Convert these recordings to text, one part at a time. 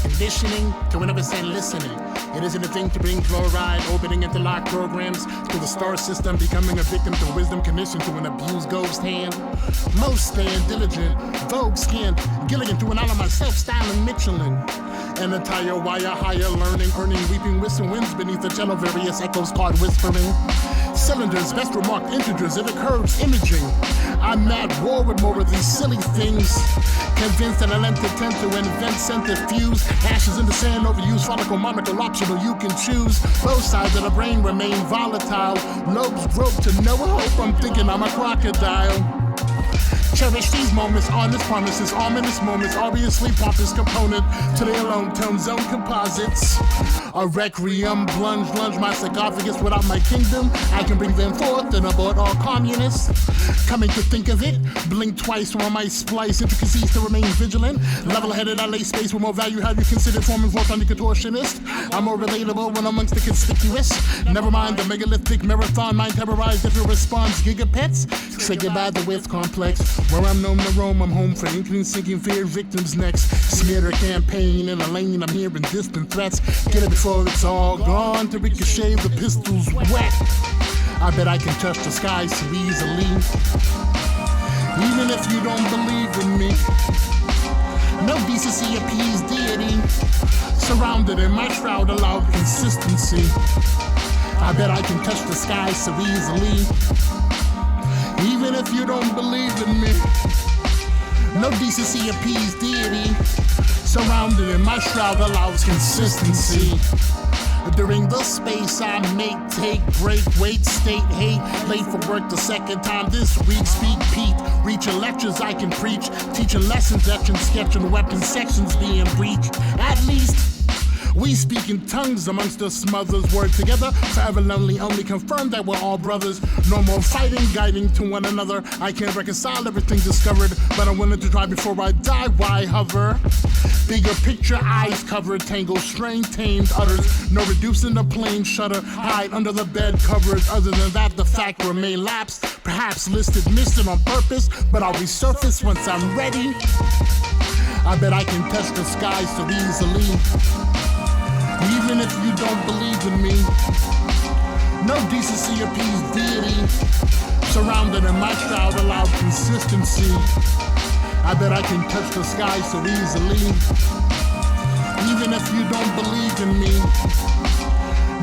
conditioning to 100% listening. It isn't a thing to bring fluoride, orbiting interlock programs through the star system, becoming a victim to wisdom conditioned to an abused ghost hand. Most stand diligent, vogue skinned, Gilligan through an all of myself styling Michelin. An entire wire higher learning, earning, weeping, whistling winds beneath the cello, various echoes caught whispering. Cylinders, best remarked integers, it occurs imaging. I'm at war with more of these silly things. Convinced that I lent the tend to invent centrifuge. Ashes in the sand, overused, follicle, monocle, optional, you can choose. Both sides of the brain remain volatile. Lobes broke to no hope, I'm thinking I'm a crocodile. Cherish these moments, honest promises, ominous moments, obviously pompous component to the alone tone zone composites. A requiem, lunge my sarcophagus without my kingdom. I can bring them forth and abort all communists. Coming to think of it, blink twice when I might splice intricacies to remain vigilant. Level-headed, I lay space with more value. Have you considered forming forth on the contortionist? I'm more relatable when amongst the conspicuous. Never mind the megalithic marathon, mind terrorized if it responds gigapets. Say goodbye to width complex. Where I'm known to roam, I'm home for inkling, sinking fear victims next. Smear a campaign in a lane, I'm hearing distant threats. Get it before it's all gone, to ricochet the pistols wet. I bet I can touch the sky so easily. Even if you don't believe in me. No decency appeased deity. Surrounded in my shroud allowed consistency. I bet I can touch the sky so easily. Even if you don't believe in me. No decency appeased deity. Surrounded in my shroud allows consistency. During the space I make, take, break, wait, state, hate. Late for work the second time this week. Speak, Pete, reaching lectures I can preach. Teaching lessons, etching, sketching, weapon sections being breached. At least we speak in tongues amongst the smothers. Word together, forever lonely, only confirm that we're all brothers. No more fighting, guiding to one another. I can't reconcile everything discovered, but I'm willing to try before I die. Why hover? Bigger picture, eyes covered, tangled, strain, tamed, utters. No reducing the plain shutter, hide under the bed covers. Other than that, the fact remain lapsed. Perhaps listed, missed it on purpose, but I'll resurface once I'm ready. I bet I can touch the sky so easily. Even if you don't believe in me. No decency appeased deity. Surrounded in my shroud allowed consistency. I bet I can touch the sky so easily. Even if you don't believe in me.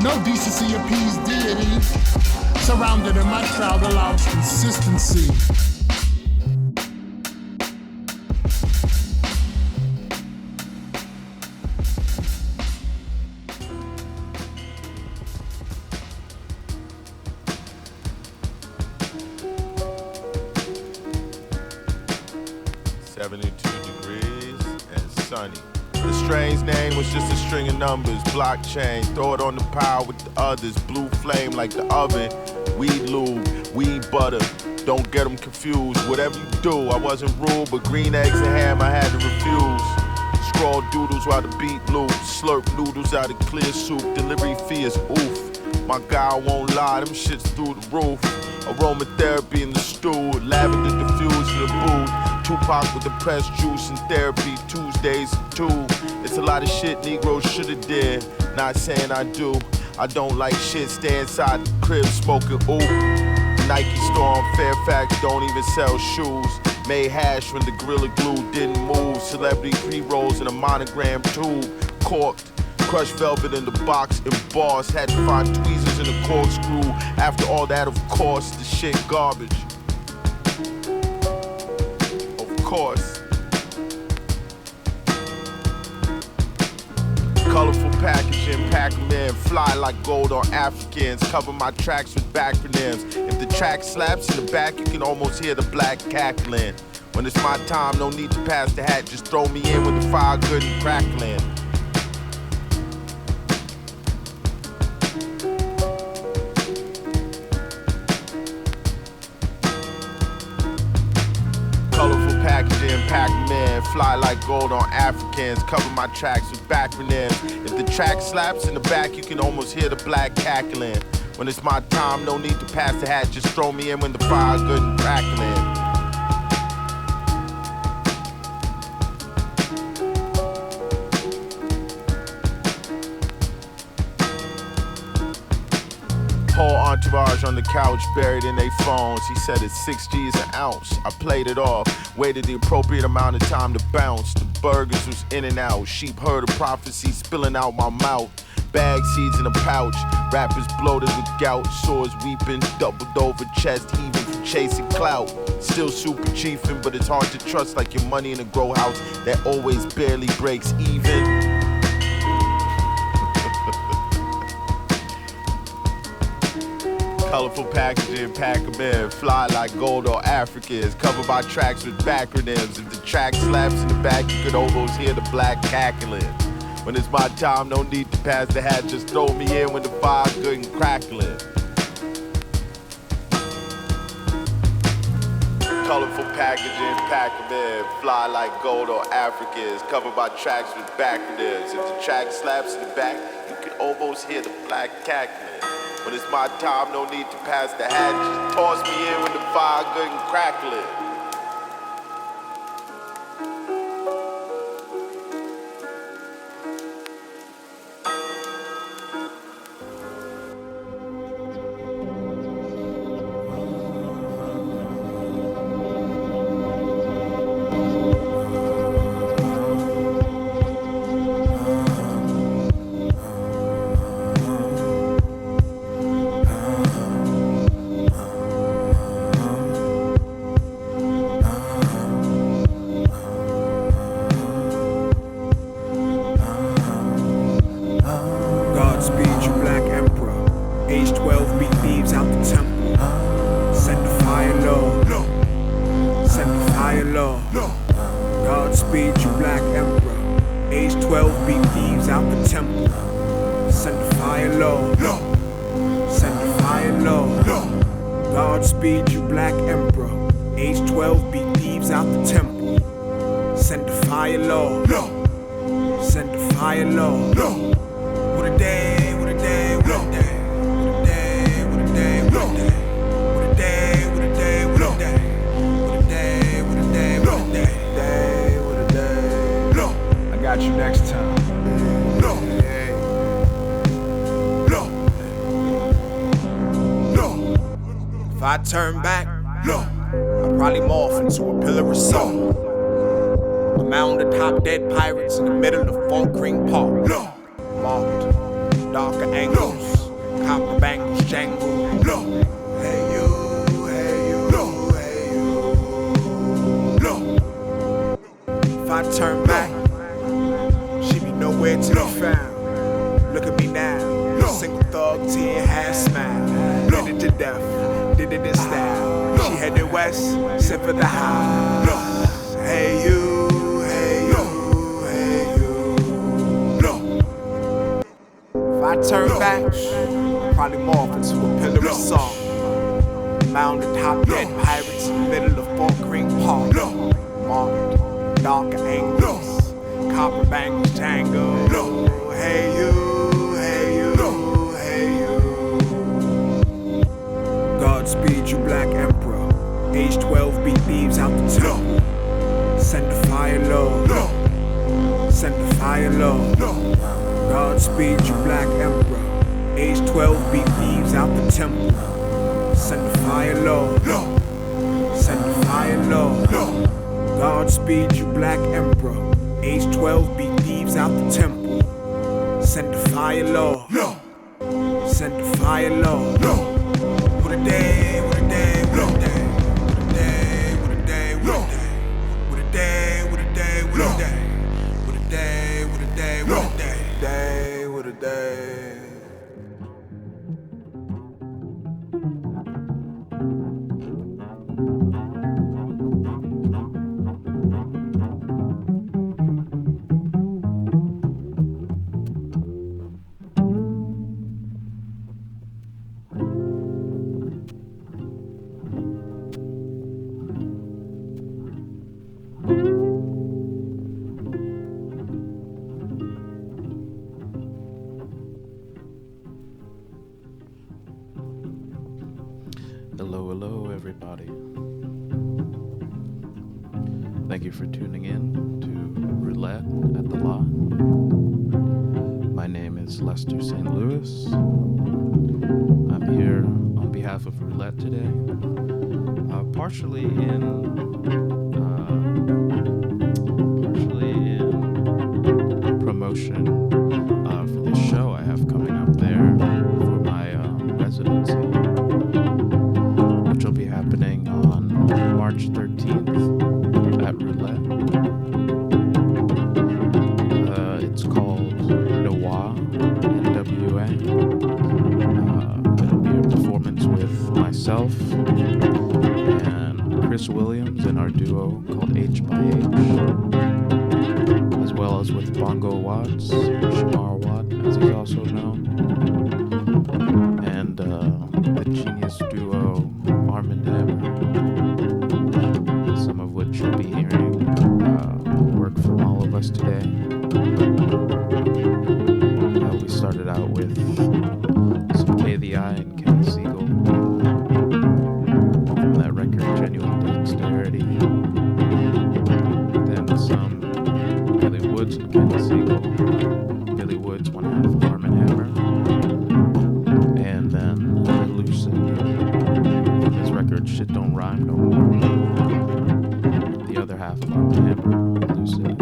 No decency appeased deity. Surrounded in my shroud allows consistency. The strange name was just a string of numbers. Blockchain, throw it on the pile with the others. Blue flame like the oven. Weed lube, weed butter. Don't get them confused. Whatever you do, I wasn't rude, but green eggs and ham I had to refuse. Scroll doodles while the beat loops. Slurp noodles out of clear soup. Delivery fee is oof. My guy won't lie, them shits through the roof. Aromatherapy in the stool. Lavender diffused in the booth. Tupac with the pressed juice and therapy, Tuesdays at 2. It's a lot of shit Negroes shoulda did. Not saying I do. I don't like shit. Stay inside the crib smoking ooh. Nike store on Fairfax don't even sell shoes. Made hash when the Gorilla Glue didn't move. Celebrity pre-rolls in a monogram tube. Corked. Crushed velvet in the box embossed. Had to find tweezers in the corkscrew. After all that, of course, the shit garbage. Course. Colorful packaging, pack 'em in, fly like gold on Africans. Cover my tracks with backronyms. If the track slaps in the back, you can almost hear the black cackling. When it's my time, no need to pass the hat. Just throw me in with the fire good and crackling. Packaging, Pac-Man, fly like gold on Africans. Cover my tracks with backronyms. If the track slaps in the back, you can almost hear the black cackling. When it's my time, no need to pass the hat. Just throw me in when the fire's good and crackling. entourage on the couch, buried in their phones. He said it's 6 G's an ounce. I played it off, waited the appropriate amount of time to bounce. The burgers was in and out. Sheep heard a prophecy spilling out my mouth. Bag seeds in a pouch. Rappers bloated with gout. Sores weeping, doubled over chest, even from chasing clout. Still super chiefin', but it's hard to trust like your money in a grow house that always barely breaks even. Colorful packaging, pack 'em in, fly like gold or Africans, covered by tracks with backronyms. If the track slaps in the back, you could almost hear the black cackling. When it's my time, no need to pass the hat, just throw me in when the fire's good and crackling. Colorful packaging, pack 'em in, fly like gold or Africans, covered by tracks with backronyms. If the track slaps in the back, you could almost hear the black cackling. When it's my time, no need to pass the hat. Just toss me in when the fire good and crackling. Turn back, I'd probably morph into a pillar of salt. A mound of top dead pirates in the middle of Fort Green Park. Marked, darker angles, copper bangles jangle. Hey you, hey you, hey you. If I turn back, she be nowhere to be found. Look at me now, single thug, tear, half smile. Did it to death. Did it in style. She headed west, sent for the house. Hey you, hey you, hey you. If I turn back, I'd probably morph into a pillar of song. Mound of top dead pirates in the middle of Fort Green Park. Marked, darker angles, copper bangles jangle. Hey you. Speed, you black emperor. Age 12, beat thieves out the temple. Send the fire low. Send the fire low. Godspeed, you black emperor. Age 12, beat thieves out the temple. Send the fire low. Send the fire low. Godspeed, you black emperor. Age 12, beat thieves out the temple. Send the fire low. Send the fire low. What a day, what a day, what a day. What a day, what a day, what a day. What a day, what a day, what a day. What a day, what a day, what a day. Day, what a day. Hello, everybody. Thank you for tuning in to Roulette at the Lot. My name is is Lester St. Louis. I'm here on behalf of Roulette today, partially in promotion for this show I have coming up there for my residency, which will be happening on March 13th at Roulette. It's called Noir, NWA. It'll be a performance with myself and Chris Williams and our duo called H by H, as well as with Bongo Watts, Shamar Watt, as he's also known, and the genius duo Arm & Hammer, some of which you'll be hearing work from all of us today. We started out with some KVI and Kenny Siegel from that record Genuine Dexterity, then some Billy Woods and Kenny Siegel, Billy Woods one half of Arm & Hammer, and then Lucid from his record Shit Don't Rhyme No More, the other half of Arm & Hammer, Lucid.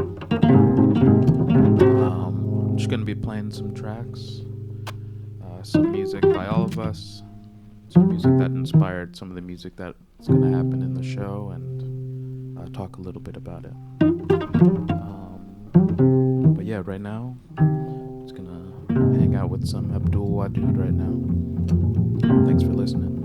Just gonna be playing some tracks, some music by all of us, some music that inspired some of the music that's gonna happen in the show, and talk a little bit about it. But yeah, right now, just gonna hang out with some Abdul Wadud right now. Thanks for listening.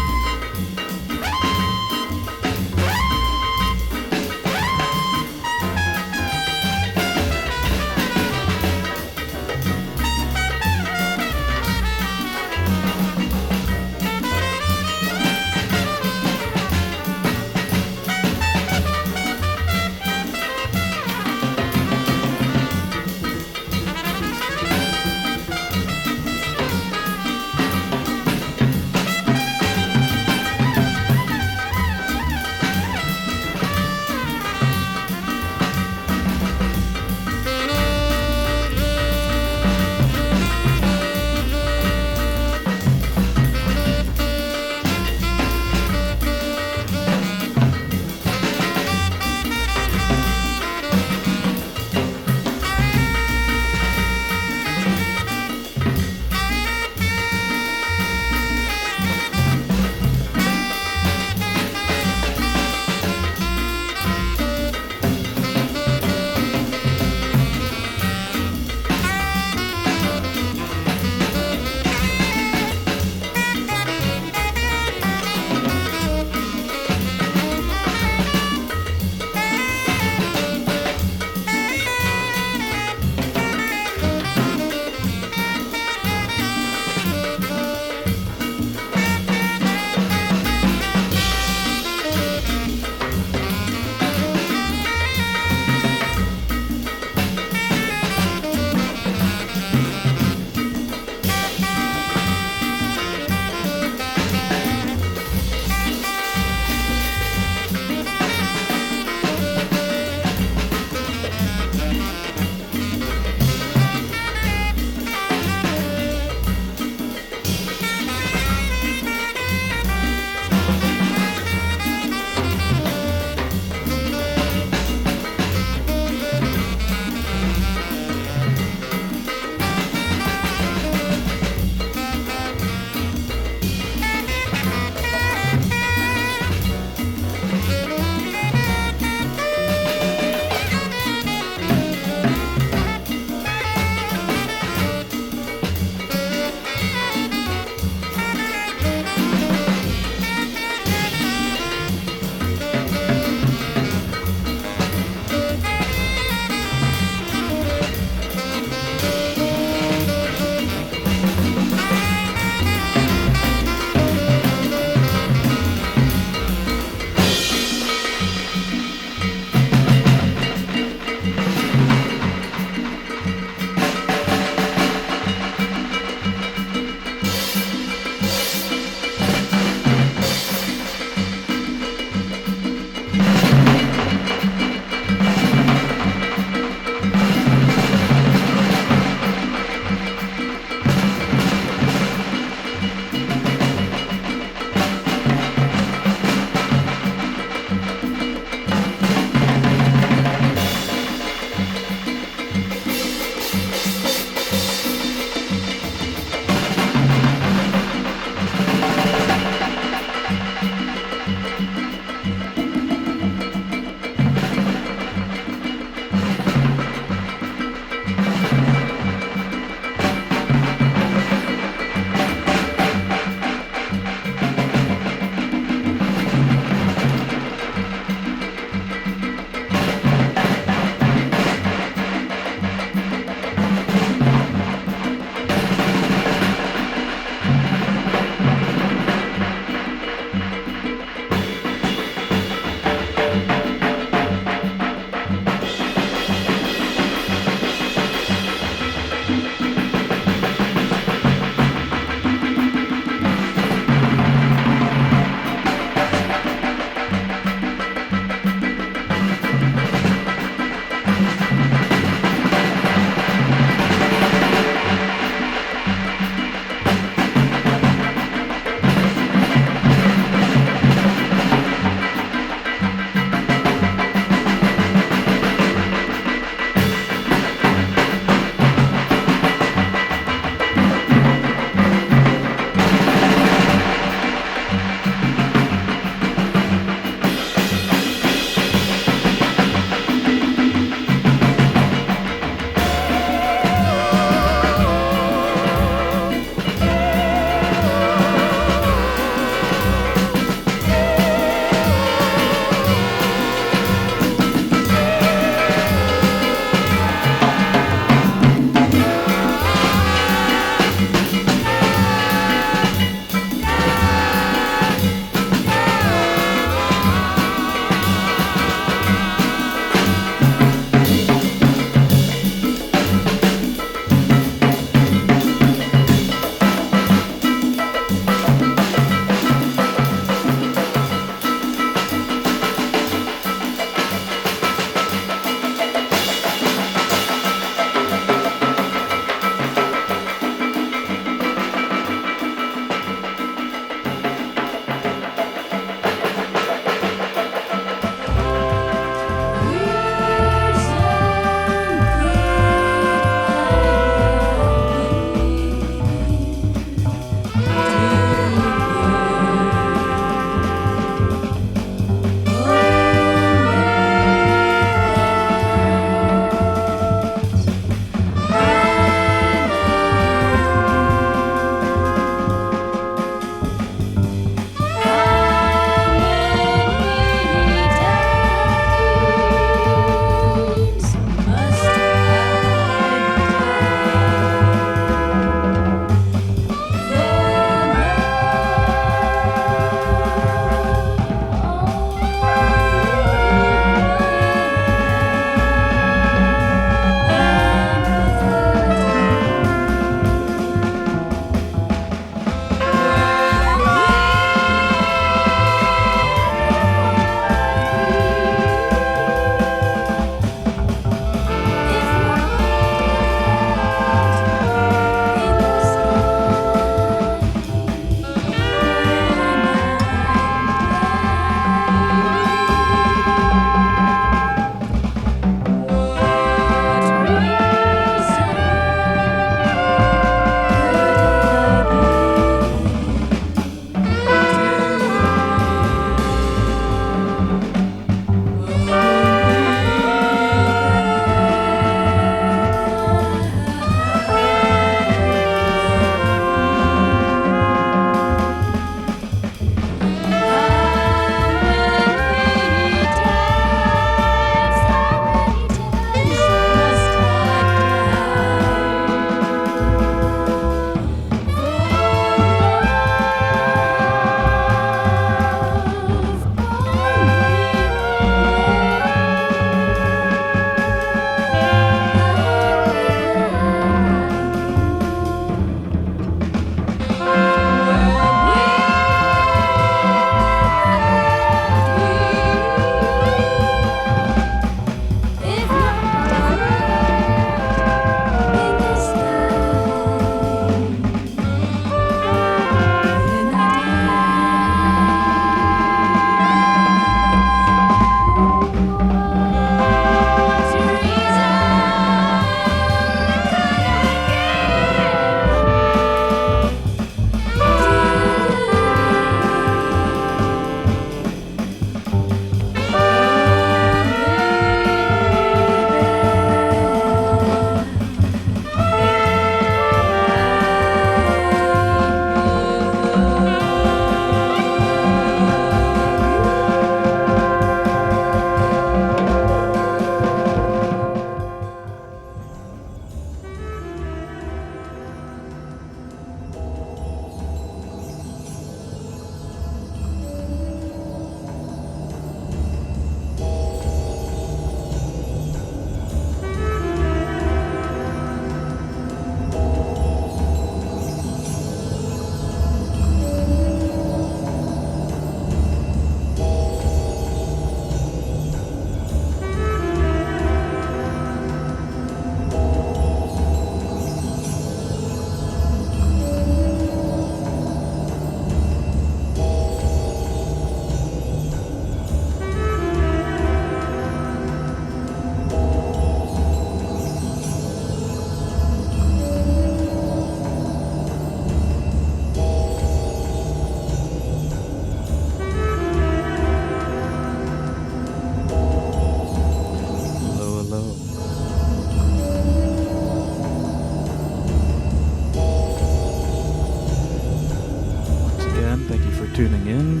Thank you for tuning in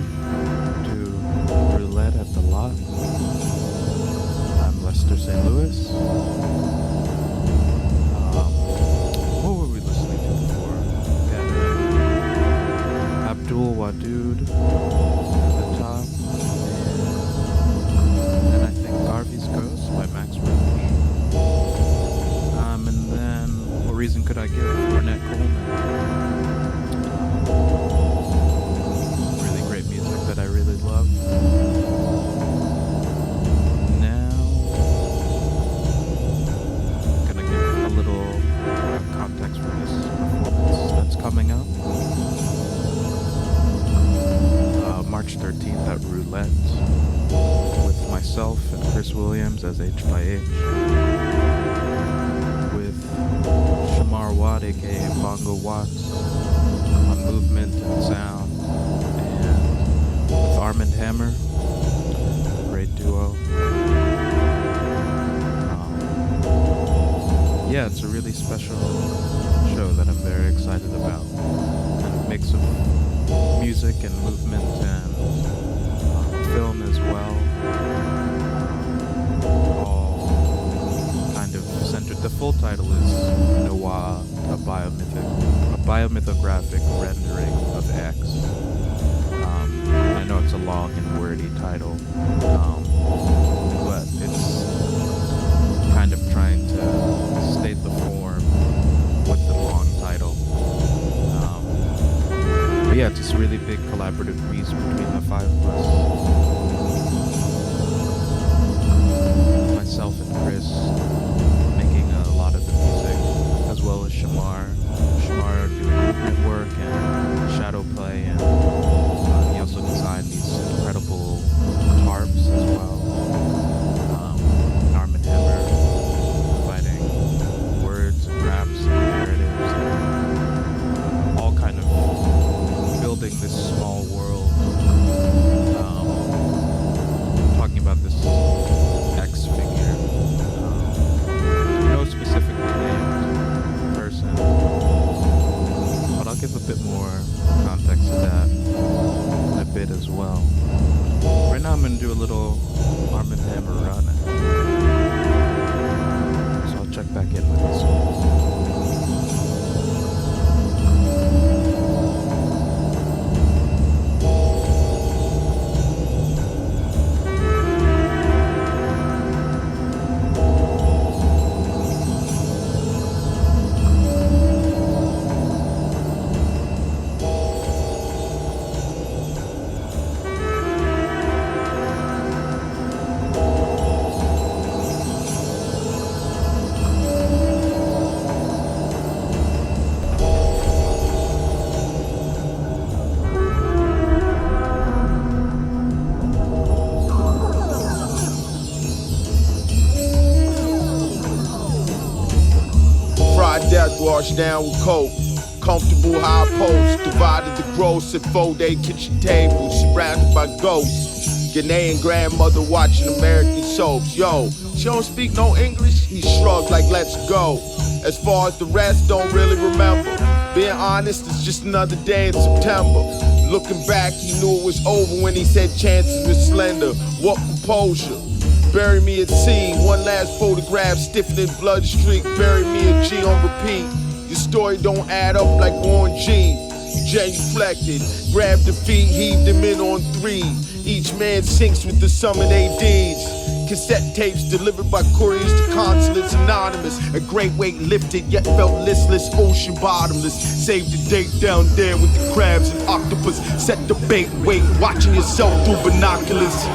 to Roulette at the Lot. I'm Lester St. Louis. What were we listening to before? We had Abdul Wadud at the top, and I think Garvey's Ghost by Max Roach. And then, what reason could I give? Ornette Coleman. That I really love. Now, I'm gonna give a little context for this performance that's coming up. March 13th at Roulette with myself and Chris Williams as H by H, with Shamar Watt, aka Bongo Watts, on movement and sound. With Armand Hammer, the great duo. Yeah, it's a really special show that I'm very excited about. Kind of mix of music and movement and film as well. All kind of centered. The full title is Noir, a biomythographic rendering of X. I know it's a long and wordy title, but it's kind of trying to state the form with the long title. But yeah, it's just a really big collaborative piece between the five of us. Myself and Chris making a lot of the music, as well as Shamar. Shamar doing movement work and shadow play, and he also designed these incredible tarps as well. Armand Hammer providing words and raps and narratives, and all kind of building this small world. Talking about this X figure. No specifically named person, but I'll give a bit more context to that in a bit as well. Right now I'm going to do a little Armand Hammer run. So I'll check back in with you soon. Death washed down with coke. Comfortable high post. Divided the gross at 4-day kitchen table. Surrounded by ghosts. Ghanaian grandmother watching American soaps. Yo, she don't speak no English? He shrugged like let's go. As far as the rest, don't really remember. Being honest, it's just another day in September. Looking back, he knew it was over when he said chances were slender. What composure? Bury me at sea, one last photograph, stiffening blood streak. Bury me a G on repeat. Your story don't add up like Warren G. Genuflected, grabbed the feet, heaved them in on 3. Each man sinks with the sum of their deeds. Cassette tapes delivered by couriers to consulates anonymous. A great weight lifted, yet felt listless, ocean bottomless. Saved the date down there with the crabs and octopus. Set the bait, wait, watching yourself through binoculars.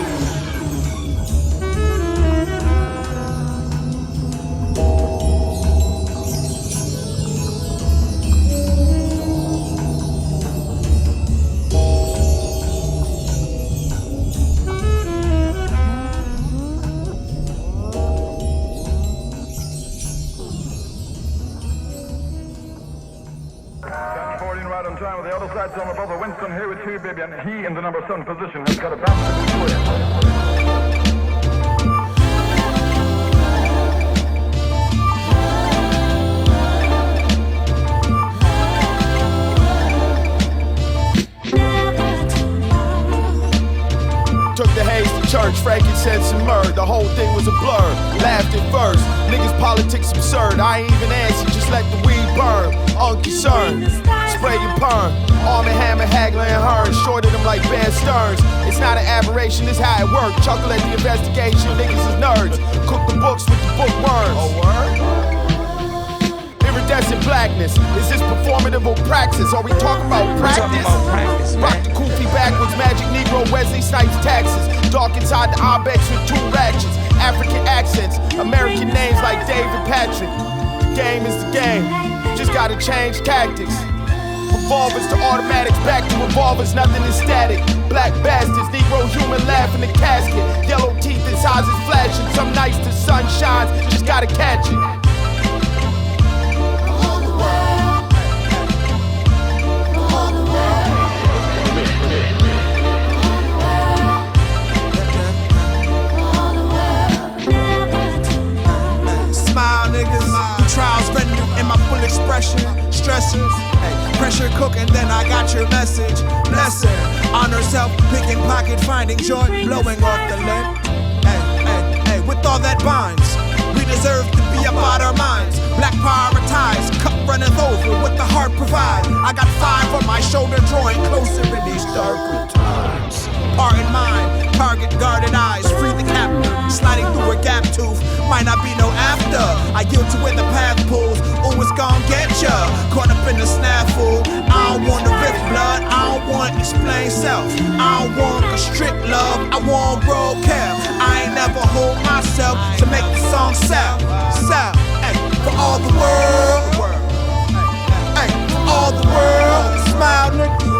With the other side, so my brother Winston here with 2 baby, and he in the number 7 position has got a bounce for you. church, frankincense and myrrh. The whole thing was a blur. Laughed at first. Niggas politics absurd. I ain't even answer, just let the weed burn. Unconcerned. Spraying perm. Arm and hammer, haggling and Hearn. Shorted them like Bear Stearns. It's not an aberration, it's how it worked. Chuckle at the investigation, niggas is nerds. Cook the books with the bookworms. Oh, word? Iridescent blackness. Is this performative or praxis? Are we talking about practice? Rock the kufi backwards, magic Negro, Wesley Snipes taxes. Dark inside the ibex with 2 ratchets. African accents, American names like David Patrick. The game is the game, just gotta change tactics. Revolvers to automatics, back to revolvers, nothing is static. Black bastards, Negro human laugh in the casket. Yellow teeth and eyes is flashing. Some nights the sun shines, just gotta catch it. Smile, niggas. The trials venue in my full expression. Stresses. Pressure cooking, then I got your message. Blessing, honor self, picking pocket, finding joy, blowing off the lid. Hey, with all that binds, we deserve to be about our minds. Black prioritized, cup runneth over, what the heart provide. I got 5 on my shoulder, drawing closer in these darker times. Heart and mind, target guarded eyes, free the captive, sliding through a gap tooth. Might not be no after. I yield to where the path pulls. Oh, it's gon' get ya. Caught up in the snafu. I don't want to rip blood. I don't want explain self. I don't want a strict love. I want raw care. I ain't never hold myself to make the song sell. Sell. Ay, for all the world. Ay, for all the world. Smile, nigga.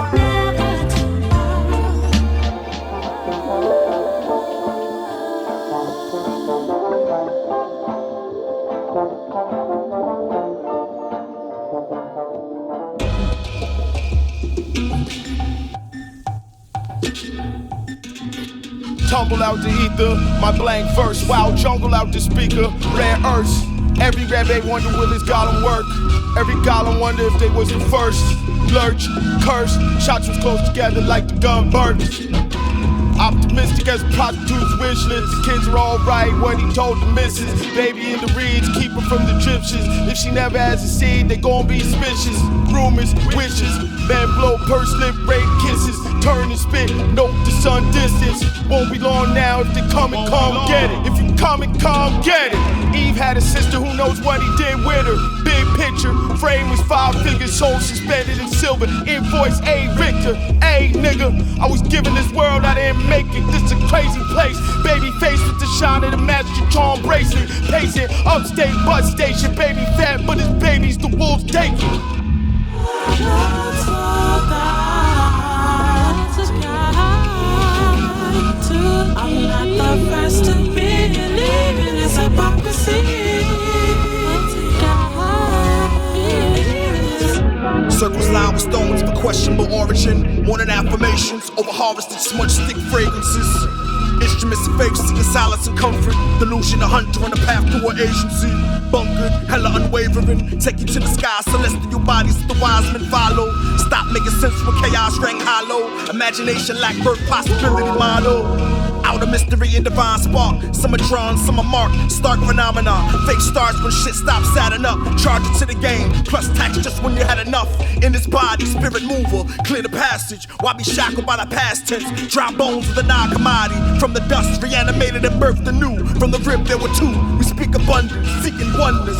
Tumble out the ether, my blank verse, wild jungle out the speaker, rare earths. Every rabbi wonder will his golem work. Every golem wonder if they was the first. Lurch, curse, shots was close together like the gun burns. Optimistic as a prostitute's wish list. The kids are alright, what he told the missus. Baby in the reeds, keep her from the gypsies. If she never has a seed, they gon' be suspicious. Rumors, wishes, man blow, purse lip, rape kisses. Turn and spit, note the sun distance. Won't be long now if they come and come get it. If you come and come get it. Eve had a sister, who knows what he did with her. Big picture, frame was 5 figures, soul suspended in silver. Invoice A Victor, A nigga. I was given this world, I didn't make it. This a crazy place. Baby face with the shine of the magic charm bracelet. Pacing upstate bus station. Baby fat, but his baby's the wolves taking. I'm not the first to believe in this hypocrisy. Circles lined with stones of questionable origin. Wanted affirmations, over harvested smudged stick fragrances. Instruments of fake seeking solace and comfort. Delusion, a hunter on the path to an agency. Bunkered, hella unwavering. Take you to the sky, celestial bodies that the wise men follow. Stop making sense when chaos rang hollow. Imagination lack birth possibility model. Outer mystery and divine spark. Some are drawn, some are marked. Stark phenomenon. Fake stars when shit stops adding up. Charge it to the game. Plus tax just when you had enough. In this body, spirit mover. Clear the passage. Why be shackled by the past tense? Dry bones of the non-commodity. From the dust, reanimated and birthed anew. From the rib, there were 2. We speak abundance, seeking oneness.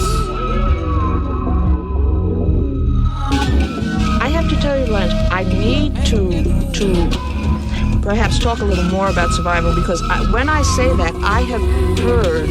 I have to tell you, Lent, I need to perhaps talk a little more about survival, because when I say that, I have heard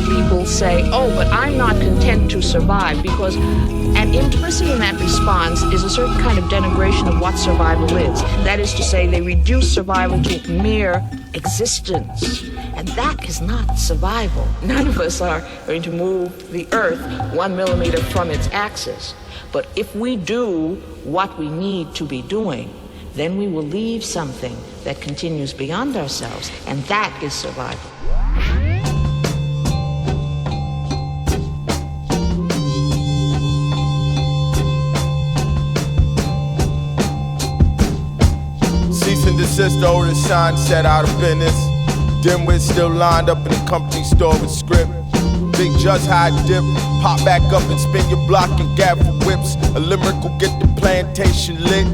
people say, oh, but I'm not content to survive, because and implicit in that response is a certain kind of denigration of what survival is. That is to say, they reduce survival to mere existence. And that is not survival. None of us are going to move the earth 1 millimeter from its axis. But if we do what we need to be doing, then we will leave something that continues beyond ourselves, and that is survival. Cease and desist, the oldest sign set out of business. Dimwits still lined up in the company store with script. Big just high dip, pop back up and spin your block and gap for whips. A limerick will get the plantation lit.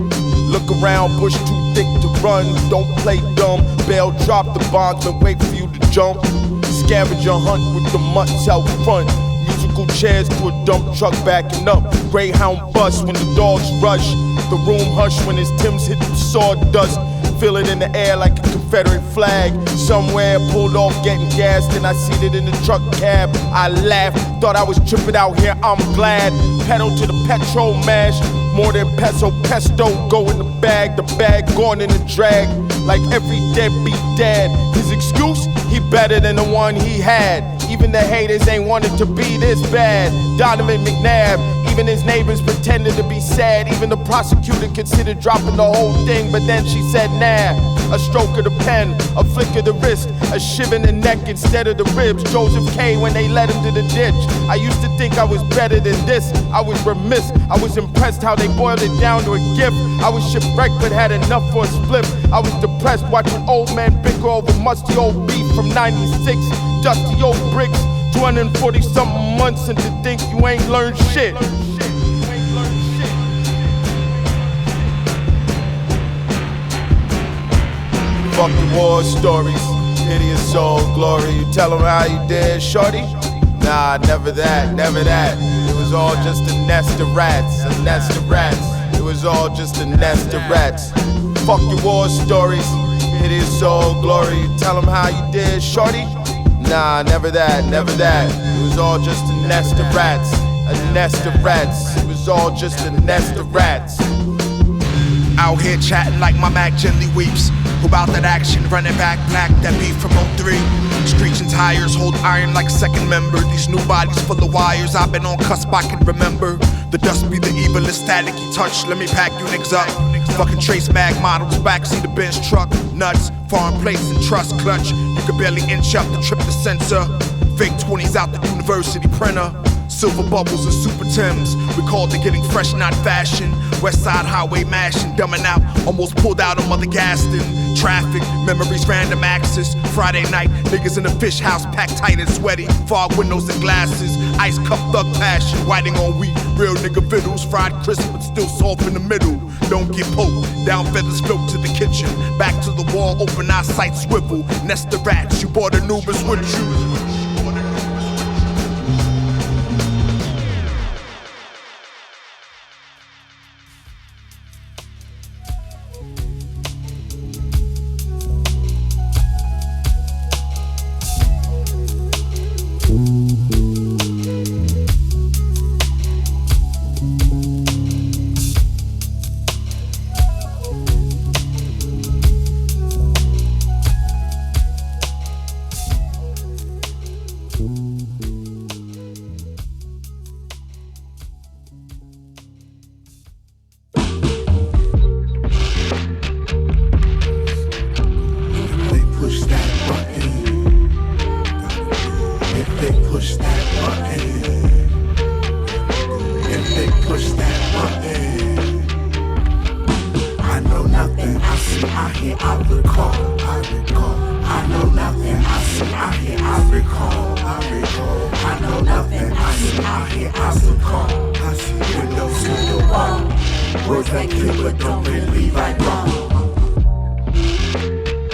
Look around, bush too thick to run. Don't play dumb, bail drop the bondsman, wait for you to jump. Scavenger hunt with the mutts out front. Musical chairs to a dump truck backing up. Greyhound bus when the dogs rush. The room hush when his Timbs hit the sawdust. Feel it in the air like a Confederate flag. Somewhere pulled off getting gassed and I seated in the truck cab. I laughed, thought I was tripping out here, I'm glad. Pedal to the petrol mash. More than peso pesto, go in the bag gone in the drag. Like every deadbeat dad. His excuse, he better than the one he had. Even the haters ain't wanted to be this bad. Donovan McNabb, even his neighbors pretended to be sad. Even the prosecutor considered dropping the whole thing, but then she said nah. A stroke of the pen, a flick of the wrist, a shiv in the neck instead of the ribs. Joseph K. when they led him to the ditch. I used to think I was better than this. I was remiss, I was impressed how they boiled it down to a gift. I was shipwrecked but had enough for a split. I was depressed watching old men bicker over musty old beef from 96. Dusty old bricks, 240 something months, and to think you ain't learned shit. Fuck the war stories, hideous soul glory. You tell them how you did, shorty? Nah, never that, never that. It was all just a nest of rats, a nest of rats. It was all just a nest of rats. Fuck your war stories, hideous soul glory. You tell them how you did, shorty? Nah, never that, never that. It was all just a nest of rats, a nest of rats. It was all just a nest of rats. Out here chatting like my Mac gently weeps. Who about that action, running back black, that beef from 03. Screeching tires, hold iron like second member. These new bodies full of wires, I've been on cusp, I can remember. The dust be the evilest staticky touch, let me pack you niggas up. Fucking trace mag models, backseat the Benz truck. Nuts, foreign plates and trust clutch. You could barely inch up the trip to sensor. Fake 20s out the university printer. Silver bubbles and super Timbs. We called it getting fresh, not fashion. West Side Highway mashing, dumbing out. Almost pulled out on Mother Gaston. Traffic, memories, random access. Friday night, niggas in the fish house, packed tight and sweaty. Fog windows and glasses. Ice cup thug passion, whiting on wheat. Real nigga vittles, fried crisp but still soft in the middle. Don't get poked, down feathers float to the kitchen. Back to the wall, open eyesight swivel. Nest of rats, you bought Anubis with you.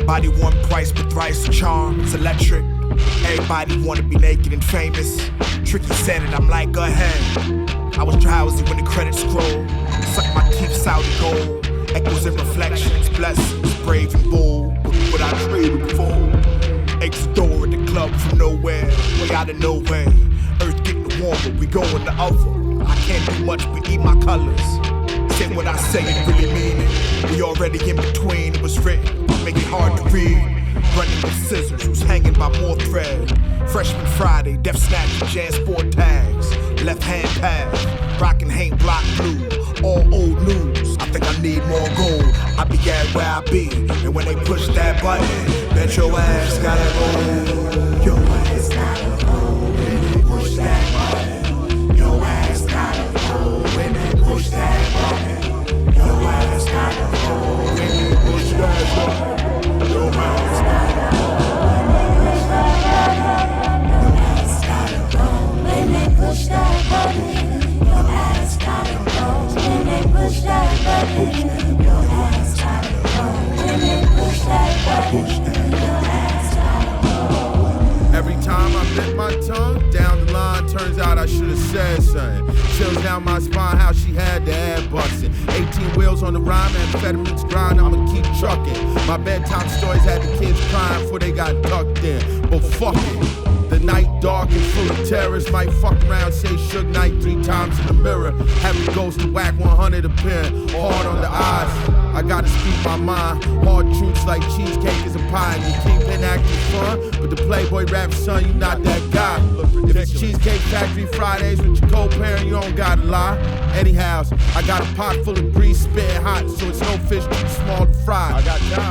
Body one price but thrice charm, it's electric. Everybody wanna be naked and famous. Tricky said it, I'm like, go ahead. I was drowsy when the credits scrolled. Suck my teeth, Saudi gold. Echoes and reflections, blessings, brave and bold. But what I traded for. Exit door at the club from nowhere, way out of nowhere. Earth getting warmer, we going the over. I can't do much but eat my colors. Say what I say and really mean it. We already in between, it was written. Make it hard to read. Running with scissors, who's hanging by more thread. Freshman Friday, death snatch, jazz sport tags. Left hand pass, rockin' Haint Block blue. All old news, I think I need more gold. I be at where I be, and when they push that button, bet your ass gotta go. Your ass gotta go when they push that button. Your ass gotta go when they push that button. Your ass gotta go when they push that button. Your ass gotta go. down my spine, how she had the air busting. 18 wheels on the rhyme, amphetamines grind, I'ma keep trucking. My bedtime stories had the kids crying before they got tucked in. But fuck it. The night dark and full of terrorists might fuck around, say Suge Knight 3 times in the mirror. Have the ghost to whack 100 a pair, hard on the eyes. I gotta speak my mind. Hard truths like cheesecake is a pie. And the kingpin act is fun, but the Playboy rap son, you not that guy. If it's Cheesecake Factory Fridays with your co-parent, you don't gotta lie. Anyhow, I got a pot full of grease spitting hot, so it's no fish too small to fry.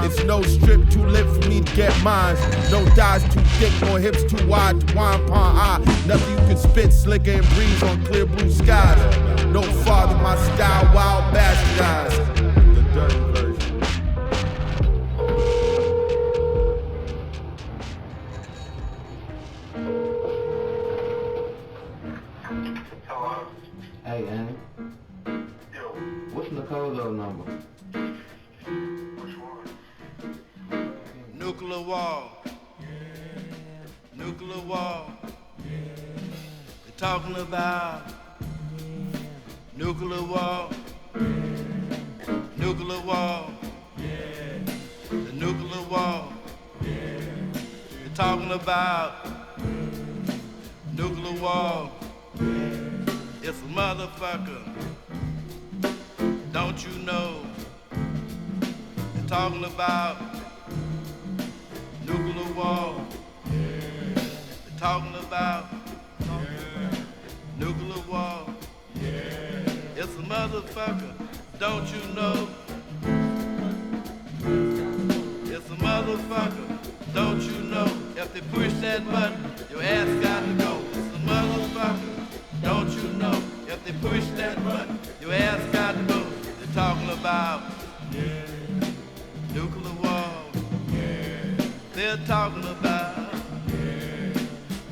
It's no strip too lit for me to get mines. No thighs too thick, nor hips too wide to wine pond eye. Nothing you can spit slicker and breeze on clear blue skies. No father, my style, wild bastardized. The dirty version. Hey, Annie. What's Nicole's number? Which one? Nuclear war. Nuclear war. They're talking about nuclear war. Nuclear war. The nuclear war. They're talking about nuclear war. It's a motherfucker. Don't you know? They're talking about nuclear war. They're talking about nuclear war. It's a motherfucker. Don't you know? It's a motherfucker. Don't you know? If they push that button, your ass got to go. It's a motherfucker. Don't you know? If they push that button, your ass got to go. They're talking about nuclear war. They're talking about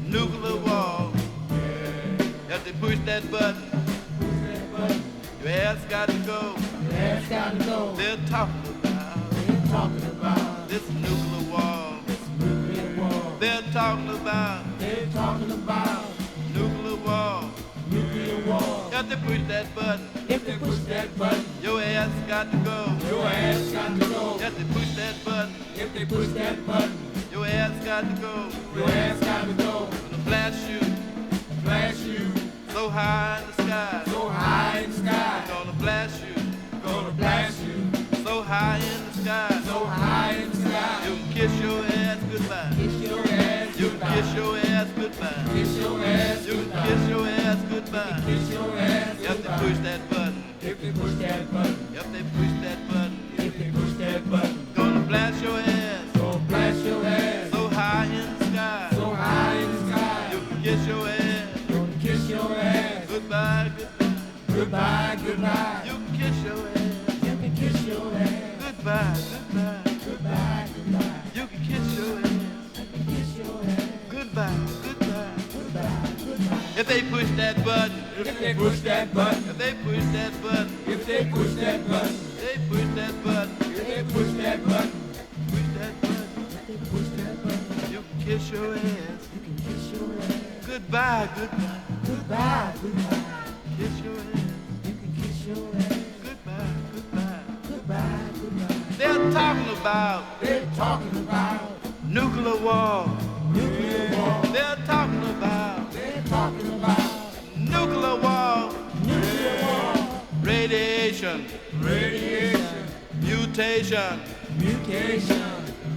nuclear war. If they push that button, your ass got to go. They're talking about this nuclear war. They're talking about nuclear war. If they push that button, your ass got to go. If they push that button, your ass got to go. Gonna blast you so high in the sky. Gonna blast you so high in the sky. You can kiss your ass goodbye. You can kiss your ass goodbye. You can kiss your ass goodbye. If they push that button. If they push that button. Gonna blast your ass so high in the sky. You can kiss your ass goodbye. You can kiss your ass goodbye. You can kiss your ass goodbye. If they push that button, you can kiss your ass goodbye. Kiss your ass goodbye. They're talking about nuclear war. They're talking about nuclear war. Radiation. Mutation.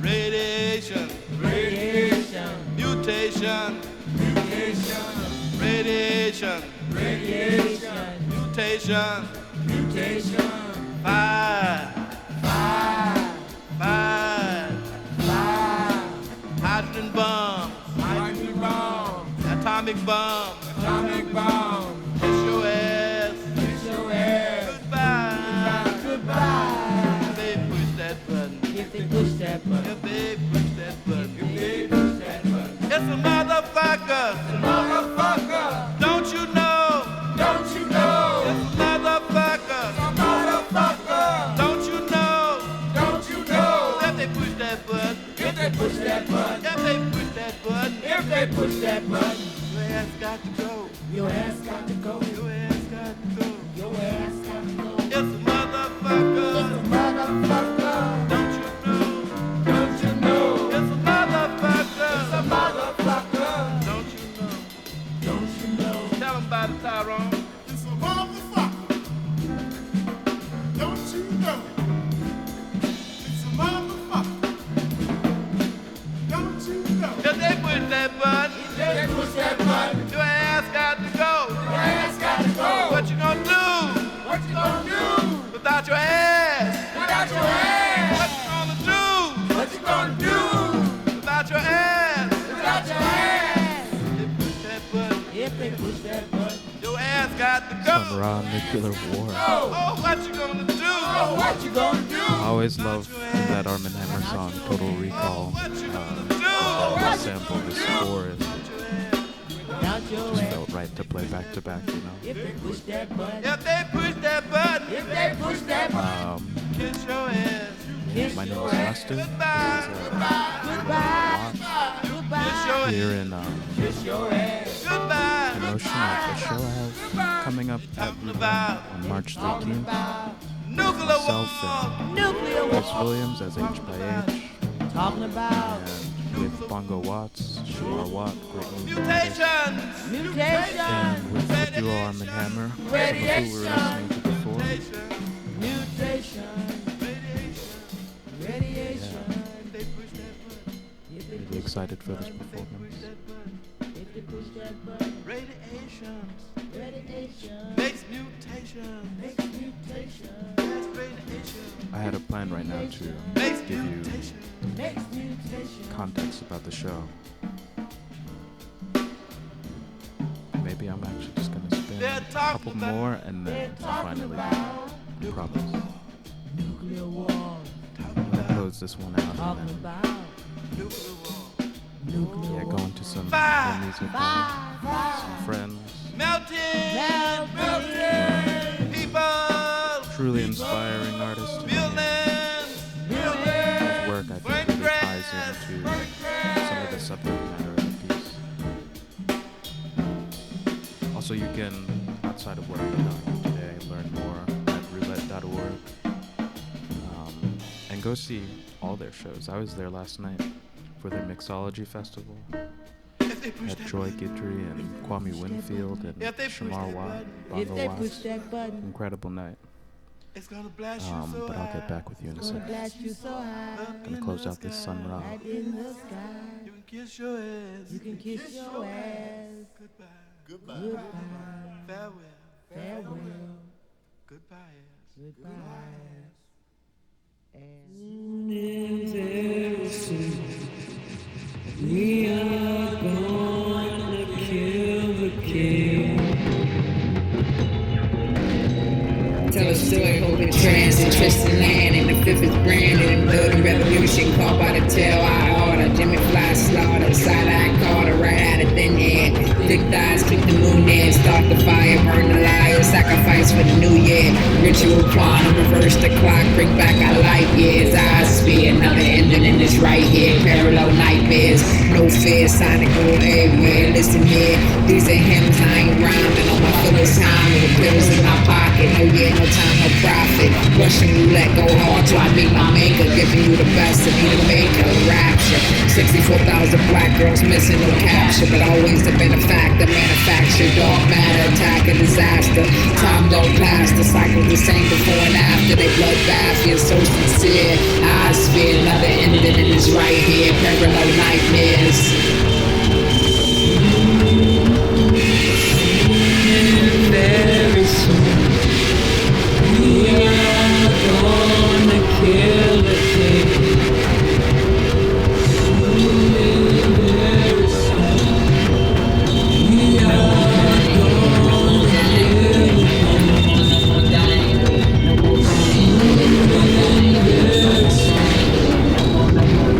Radiation. Mutation. Radiation. Mutation. Fire. Hydrogen bomb. Atomic bomb. Kiss your ass. Goodbye. If they push that button. It's a motherfucker. Don't you know? It's a motherfucker. know? It's a motherfucker. Don't you know? If they push that button, your ass got to go. What you gonna do? Without your ass? What you gonna do? Without your ass? If they push that button, your ass got to go. Sun Ra Nuclear War. Oh, what you gonna do? I always loved that Arm & Hammer song, Total Recall. That sample, this score, just felt right to play back to back, you know. If they push that button, kiss your ass. My name is Rustin. Here in Kenosha at the show I have coming up at on March 13th. Myself and Chris Williams as H by H. And with Bongo Watts, Shamar Watt, great Mutations. and with the duo Arm & Hammer, some of who we were listening to before. Really excited for this performance. Makes mutations. I had a plan right now to give you context about the show. Maybe I'm actually just gonna spin a couple more and then finally promise. I'm gonna close this one out and then go into some more music and some friends. Melting. People. Truly inspiring artists to me. His work I think really ties into some of the subject matter of the piece. Also, you can, outside of what I'm telling you today, learn more at roulette.org and go see all their shows. I was there last night for their Mixology Festival. Had Joy Guidry and Kwame Winfield and Shamar Watt, Bongo Watts. Incredible night. But I'll get back with you in a second. Gonna close out this Sun Ra. You can kiss your ass. Goodbye. Farewell. Goodbye ass. We are gonna kill the king. Tell a story, holding trans and Tristan land, and the fifth is branded and bloody revolution. Caught by the tail, I order Jimmy Fly slaughter, side-eye Carter right out of thin air. Thick thighs, keep the moon there, start the fire, burn the liar, sacrifice for the new year. Ritual quantum, reverse the clock, bring back our light years. I spear, another ending in this right here. Parallel nightmares, no fear, sonic go everywhere. Listen here, these are hymns, I ain't rhyming on my feelings time. With the pills in my pocket, no year, no time, no profit. Russian roulette, go hard till I meet my maker. Giving you the best of me to make a rapture. 64,000 black girls missing, no capture, but always the benefactor, manufacture, dark matter, attack and disaster. Time don't pass, the cycle the same before and after. They bloodbath, you're so sincere. I spit another ending and it's right here. Parallel nightmares. Very soon, we are gonna kill the king. Very soon, we are gonna kill the king.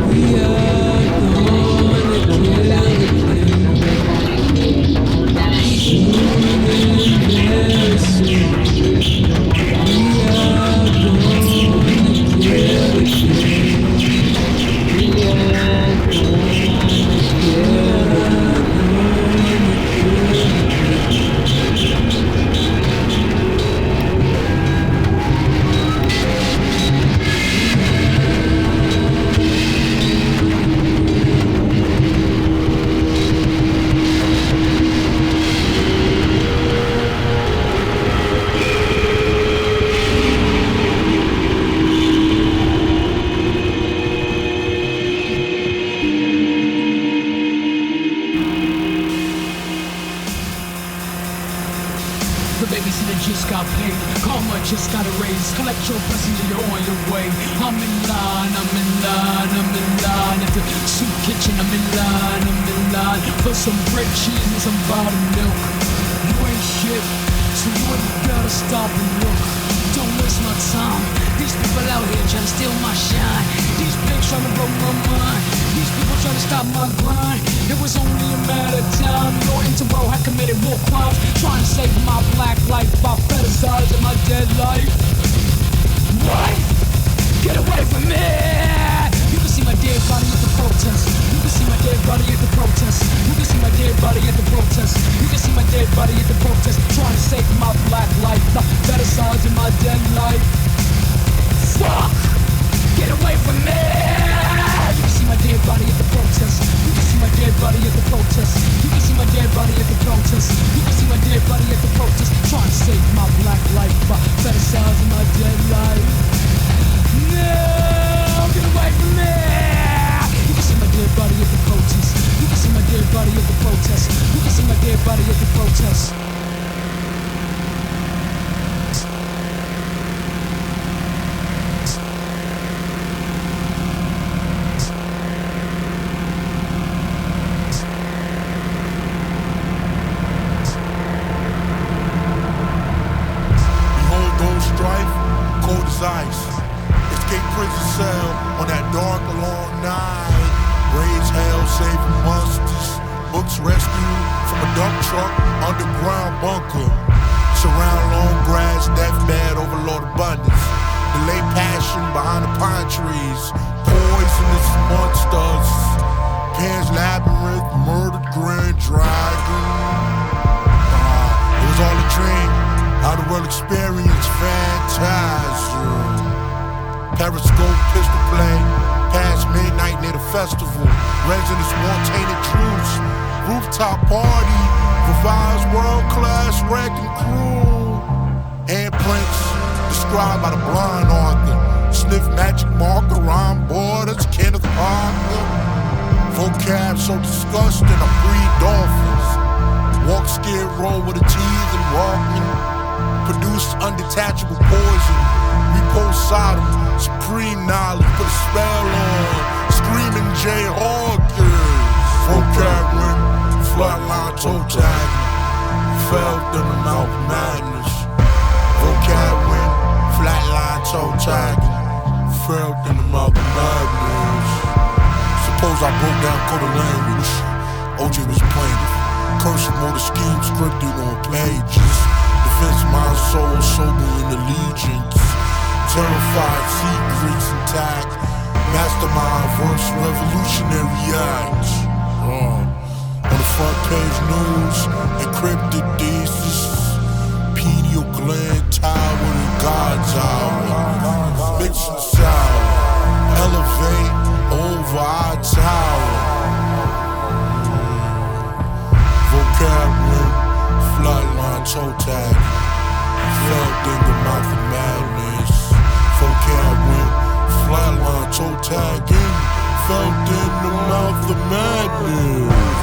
We are gonna you're on your way. I'm in line, I'm in line, I'm in line at the soup kitchen. I'm in line for some bread, cheese, and some bottled milk. You ain't shit, so you ain't gotta stop and look. Don't waste my time. These people out here trying to steal my shine. These pigs trying to blow my mind. These people trying to stop my grind. It was only a matter of time. Your interwell had committed war crimes, trying to save my black life by fetishizing my dead life. What? Get away from me! You can see my dead body at the protest. You can see my dead body at the protest. You can see my dead body at the protest. You can see my dead body at the protest. Trying to save my black life by fetishizing my dead life. Fuck! Get away from me! You can see my dead body at the protest. You can see my dead body at the protest. You can see my dead body at the protest. You can see my dead body at the protest. Trying to save my black life by fetishizing my dead life. No! Get away from me! You can see my dead body at the protest. You can see my dead body at the protest. You can see my dead body at the protest. Ice. Escape prison cell on that dark long night. Raise hell, saving monsters. Books rescue from a dump truck, underground bunker. Surround long grass, deathbed, overload abundance. Delay passion behind the pine trees. Poisonous monsters. Pan's Labyrinth, murdered Grand Dragon. It was all a dream. Out-of-world experience, phantasm. Periscope, pistol play, past midnight near the festival. Residents want tainted truths. Rooftop party, revives world-class wrecking crew. Handprints described by the blind author. Sniff magic marker, rhyme borders, Kenneth Parker. Vocab so disgusting, I breed dolphins. Walk skid row with a tease and walking. Produce undetachable poison. Repose Sodom, supreme knowledge, put a spell on. Screaming Jayhawkers. Vocab win, flatline toe tagging. Felt in the mouth of madness. Vocab win, flatline toe tagging. Felt in the mouth of madness. Suppose I broke down code of language. OJ was plaintiff. Cursive motor scheme scripted on pages. Defense my soul, sober in allegiance. Terrified secrets intact. Mastermind verse revolutionary act. On the front page news, encrypted thesis. Pineal gland tower in God's hour. Mixing sour. Elevate over our tower. Vocabulary, flatline toe tag. Felt in the mouth of madness. Vocabulary, flatline toe tagging. Felt in the mouth of madness.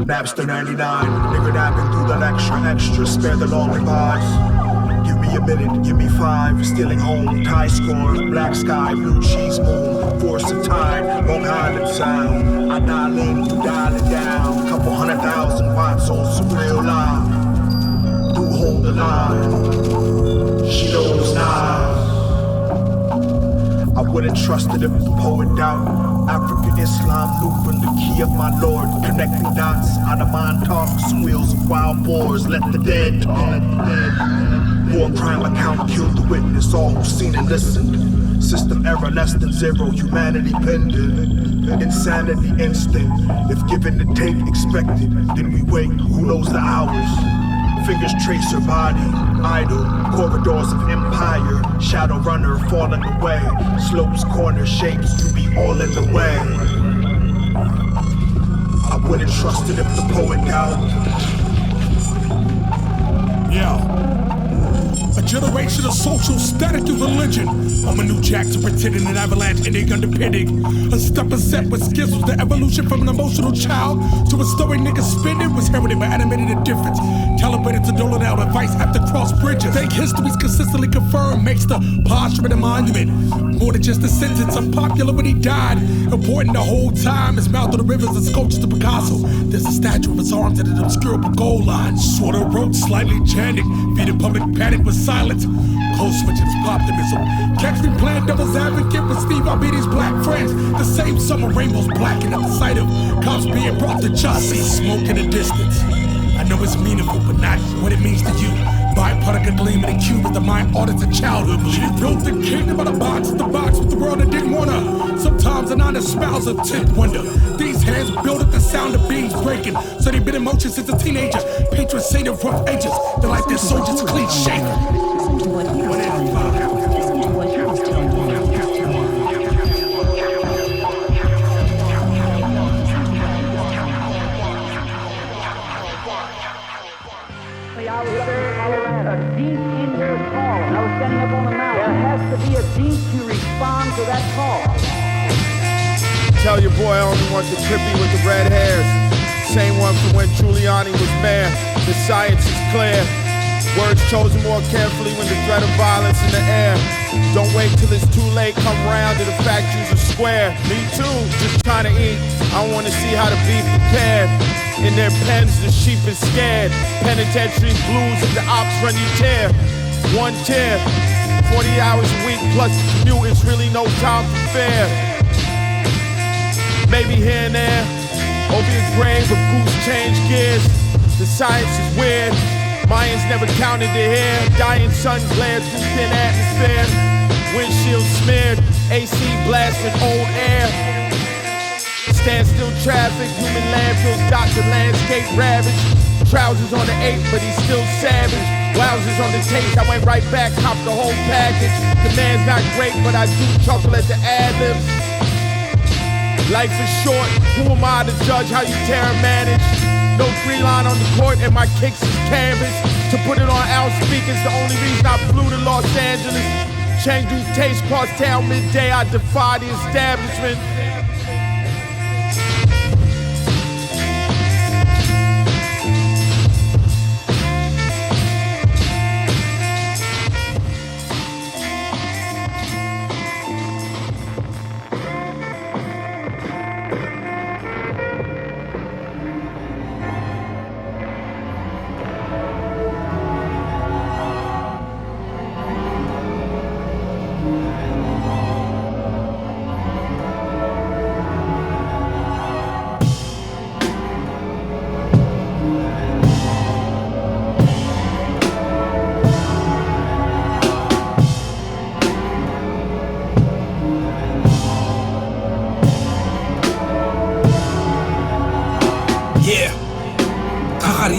Napster 99, nigga dapping through the lecture extra, spare the long replies. Give me me a minute, give me 5. Stealing home, tie score, black sky, blue cheese moon, force of time, Long Island sound. I dial in, you dial it down. Couple 100,000 watts on some real live. Do hold the line. She knows now. I wouldn't trust it if the poet doubt. African Islam looping the key of my lord. Connecting dots out of mind talk. Squeals of wild boars. Let the dead talk. War crime account killed the witness. All who've seen and listened. System error less than 0. Humanity pending. Insanity instinct. If given the take expected, then we wait. Who knows the hours? Fingers trace her body, idle, corridors of empire, shadow runner falling away, slopes, corners, shapes, you be all in the way. I wouldn't trust it if the poet doubt. Yeah. A generation of social static through religion. I'm a new Jackson pretending an avalanche ending underpinning. A step and set with skizzles. The evolution from an emotional child to a story nigga spinning was heralded by animated indifference. Calibrated to doling out advice after cross bridges. Fake histories consistently confirmed makes the posture of the monument more than just a sentence. Unpopular when he died. Important the whole time. His mouth of the rivers and sculptures to Picasso. There's a statue of his arms at an obscurable goal line. Sort of wrote, slightly chanting. Feeding public panic with silence. Code switching is optimism. Catch me playing devil's advocate with Steve Albini's black friends. The same summer rainbows blackened at the sight of cops being brought to justice. Smoke in the distance. I know it's meaningful, but not what it means to you. Byproduct of gleam in the cube with the mind audits of childhood. She built the kingdom out of the box with the world that didn't want her. Sometimes an honest spouse of tit wonder. These hands build at the sound of beams breaking. So they've been in motion since a teenager. Patriots saint of rough ages. They're like their soldiers clean shaven. Tell your boy I only want the trippy with the red hairs. Same one from when Giuliani was mayor. The science is clear. Words chosen more carefully when the threat of violence in the air. Don't wait till it's too late, come round to the fact you's a square. Me too, just trying to eat. I wanna see how the beef prepared. In their pens, the sheep is scared. Penitentiary blues if the ops run you tear. One tear, 40 hours a week plus the commute, it's really no time for fair. Maybe here and there, over his grave, a goose changed gears. The science is weird. Mayans never counted their hair. Dying sun glared through thin atmosphere. Windshield smeared, AC blasting old air. Standstill traffic, human landfills dot the landscape ravaged. Trousers on the 8, but he's still savage. Wowzers on the taste, I went right back, copped the whole package. The man's not great, but I do chuckle at the ad-libs. Life is short, who am I to judge how you tear and manage? No 3-line on the court and my kicks is canvas. To put it on loudspeakers, the only reason I flew to Los Angeles. Change dude's taste cross town midday, I defy the establishment.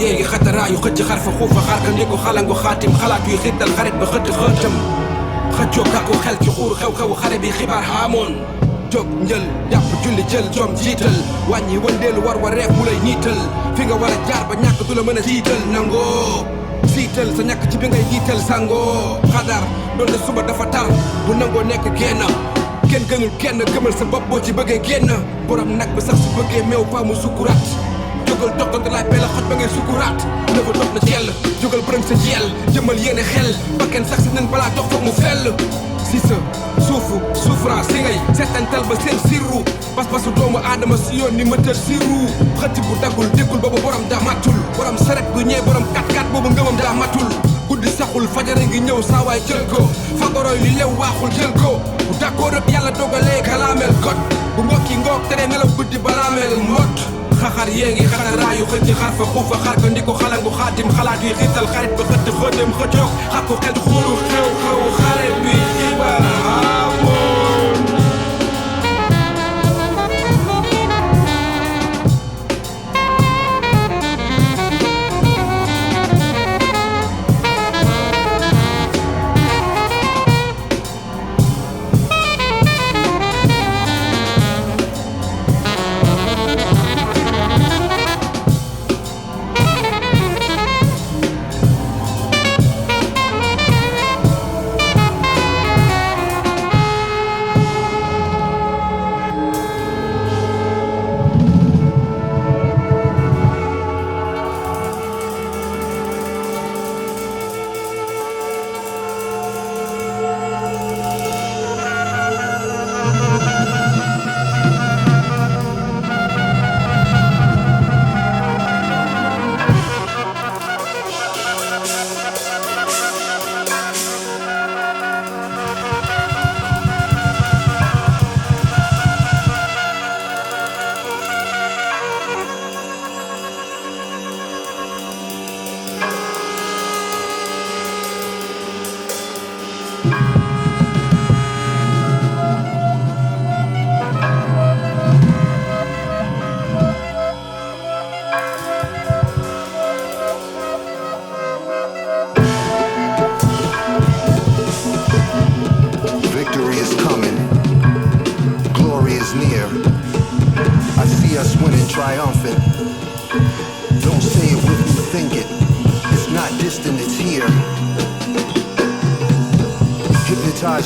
يجي خطر راي وخد خرف خوف خارق نيكو خلنجو خاتم خلق يخد الخرط بخد ختم خجو كاكو خلت يخور خو خربي خبر هامون جوك نجل ياب جولي جل جوم جيتل واني وندل war rek mulai nitel fi nga wara jaar ba ñak du la mëna jital nango jital sa ñak ci bi ngay jital sango xadar don la suba dafa tar bu nango nek kenn kenn gënul kenn gëmal sa bopp bo ci bëggee kenn borom nak ba sax su bëggee meew fa mu sukurat jóg jógal doxante laay pela xoj ba ngay sukuraat nëfa dox na jell jógal bërëm sa jell jëmal yéene xel bakken sax si nen balaa dox foog mu fell si sa suufu souffrance si ngay seetantal ba seen sirru pas-pasu doomu aadama si yoon ni mëtër siru xëcc bu daggul déggul boobu borom daa matul borom saret bu ñee borom kat-kat boobu ngëmam daa matul guddi saxul fajara ngi ñëw saawaay jël ko fagoroy li lew waaxul jël ko bu d'accord rëb yàlla dogalee kalaamel got bu ngokki ngoog tere nelaw guddi balaamel mbot xaxar yée ngi xataraayu xëcc xar fa xuufa xar ko ndi ko xalangu xaatim xalaat yi xiital xarit ba xëtt xëtëm xëccoog xar ko xel xuuru xew xew xare bi xibaar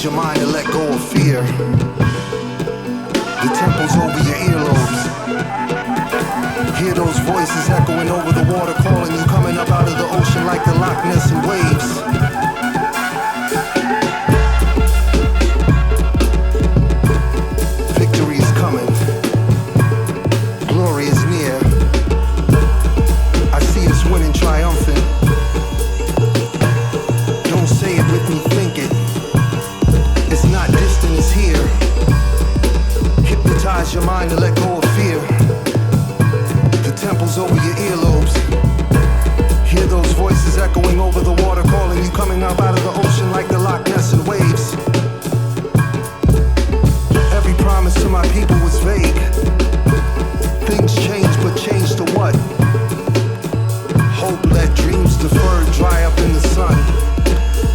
Your mind and let go of fear. The temples over your earlobes. Hear those voices echoing over the water, calling you, coming up out of the ocean like the Loch Ness and waves. Victory is coming. Glory is near. I see us winning triumphant. Don't say it with me, think it. It's not distant, it's here. Hypnotize your mind and let go of fear. The temples over your earlobes. Hear those voices echoing over the water, calling you, coming up out of the ocean like the Loch Ness and waves. Every promise to my people was vague. Things change, but change to what? Hope let dreams deferred dry up in the sun.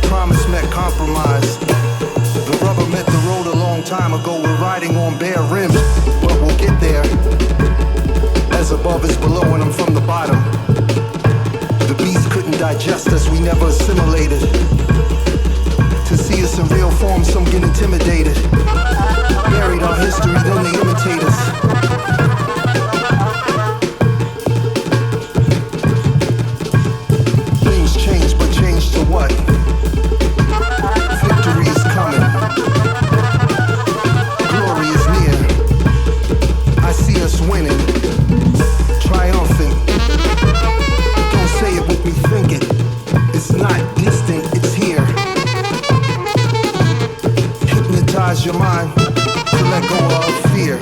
Promise met compromise. The rubber met the road a long time ago. We're riding on bare rims, but we'll get there. As above is below and I'm from the bottom. The beast couldn't digest us, we never assimilated. To see us in real form, some get intimidated. Buried our history, then they imitate us. Things change, but change to what? Victory is coming. Glory is near. I see us winning. Triumphant. Don't say it with me, think it. It's not distant, it's here. Hypnotize your mind to let go of fear.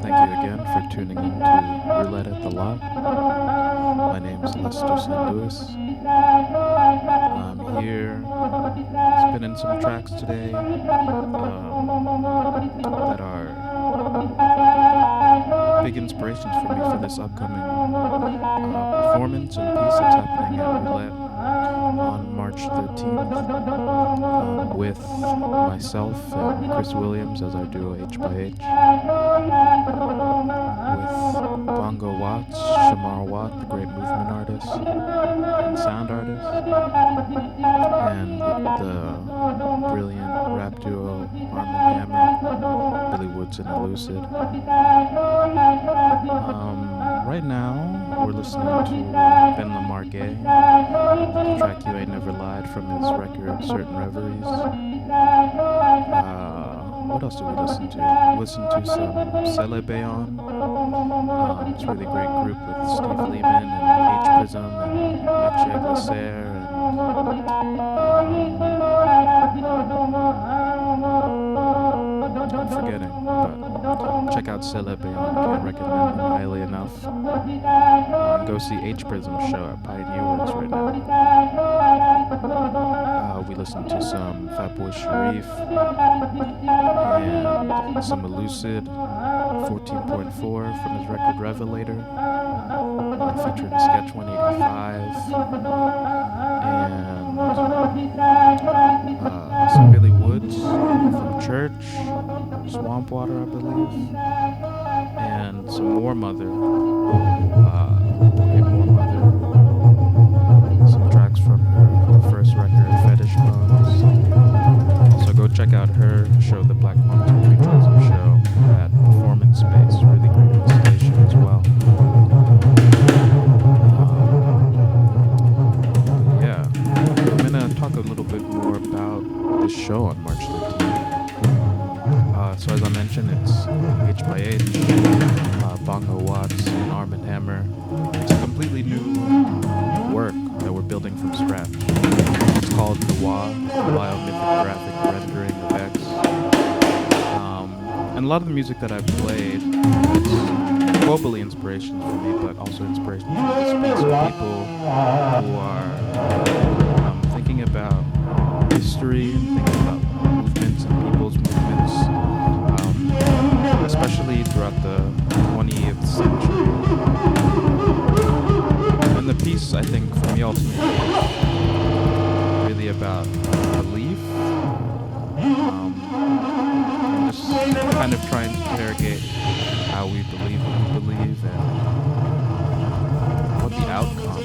Thank you again for tuning in to Roulette at the Lot. My name's Lester St. Louis. I'm here spinning some tracks today that are big inspirations for me for this upcoming performance and piece that's happening at Roulette on March 13th with myself and Chris Williams as our duo H by H, with Bongo Watts, Shamar Watt, the great movement artist and sound artist, and the brilliant rap duo Armin Hammer, Billy Woods and Elucid. Right now we're listening to Ben Lamar Gay, the track You Ain't Never Lied from his record Certain Reveries. What else did we listen to? We listened to some Cele Bayon. It's a really great group with Steve Lehman and H Prism and Mathieu Glasser I'm forgetting, but check out Cele Bayon. Can't recommend them highly enough. Go see H Prism's show at Pioneer Works right now. We listened to some Fatboy Sharif and some Elucid 14.4 from his record Revelator, featuring Sketch 185, and some Billy Woods from Church, Swamp Water, I believe, and some More Mother, some tracks from her first record, Fetish Bones. So go check out her show, the Black Quantum Futurism Show, at Performance Space. Really great installation as well. Yeah, I'm gonna talk a little bit more about this show on March 13th. So as I mentioned, it's H by H, Bongo Watts, and Armin Hammer. It's a completely new work that we're building from scratch. It's called Noir, Biomythographic Rendering of X. And a lot of the music that I've played is globally inspirations for me, but also inspirations for the space of people who are thinking about history and thinking about movements and people's movements, especially throughout the 20th century. And the piece, I think, for me ultimately, is really about belief, and just kind of trying to interrogate how we believe what we believe and what the outcome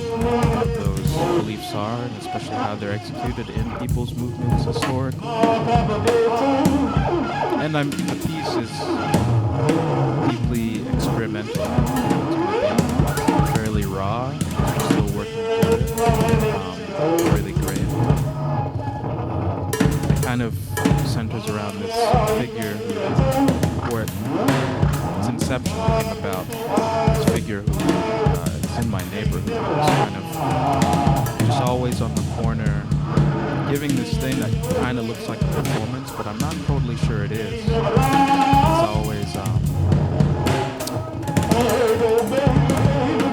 of those beliefs are, and especially how they're executed in people's movements historically. And the piece is deeply experimental. It's going to be fairly raw. I'm still working through it. Really great. It kind of centers around this figure where its inception came about. This figure who is in my neighborhood. It's kind of just always on the corner, giving this thing that kind of looks like a performance, but I'm not totally sure it is. It's always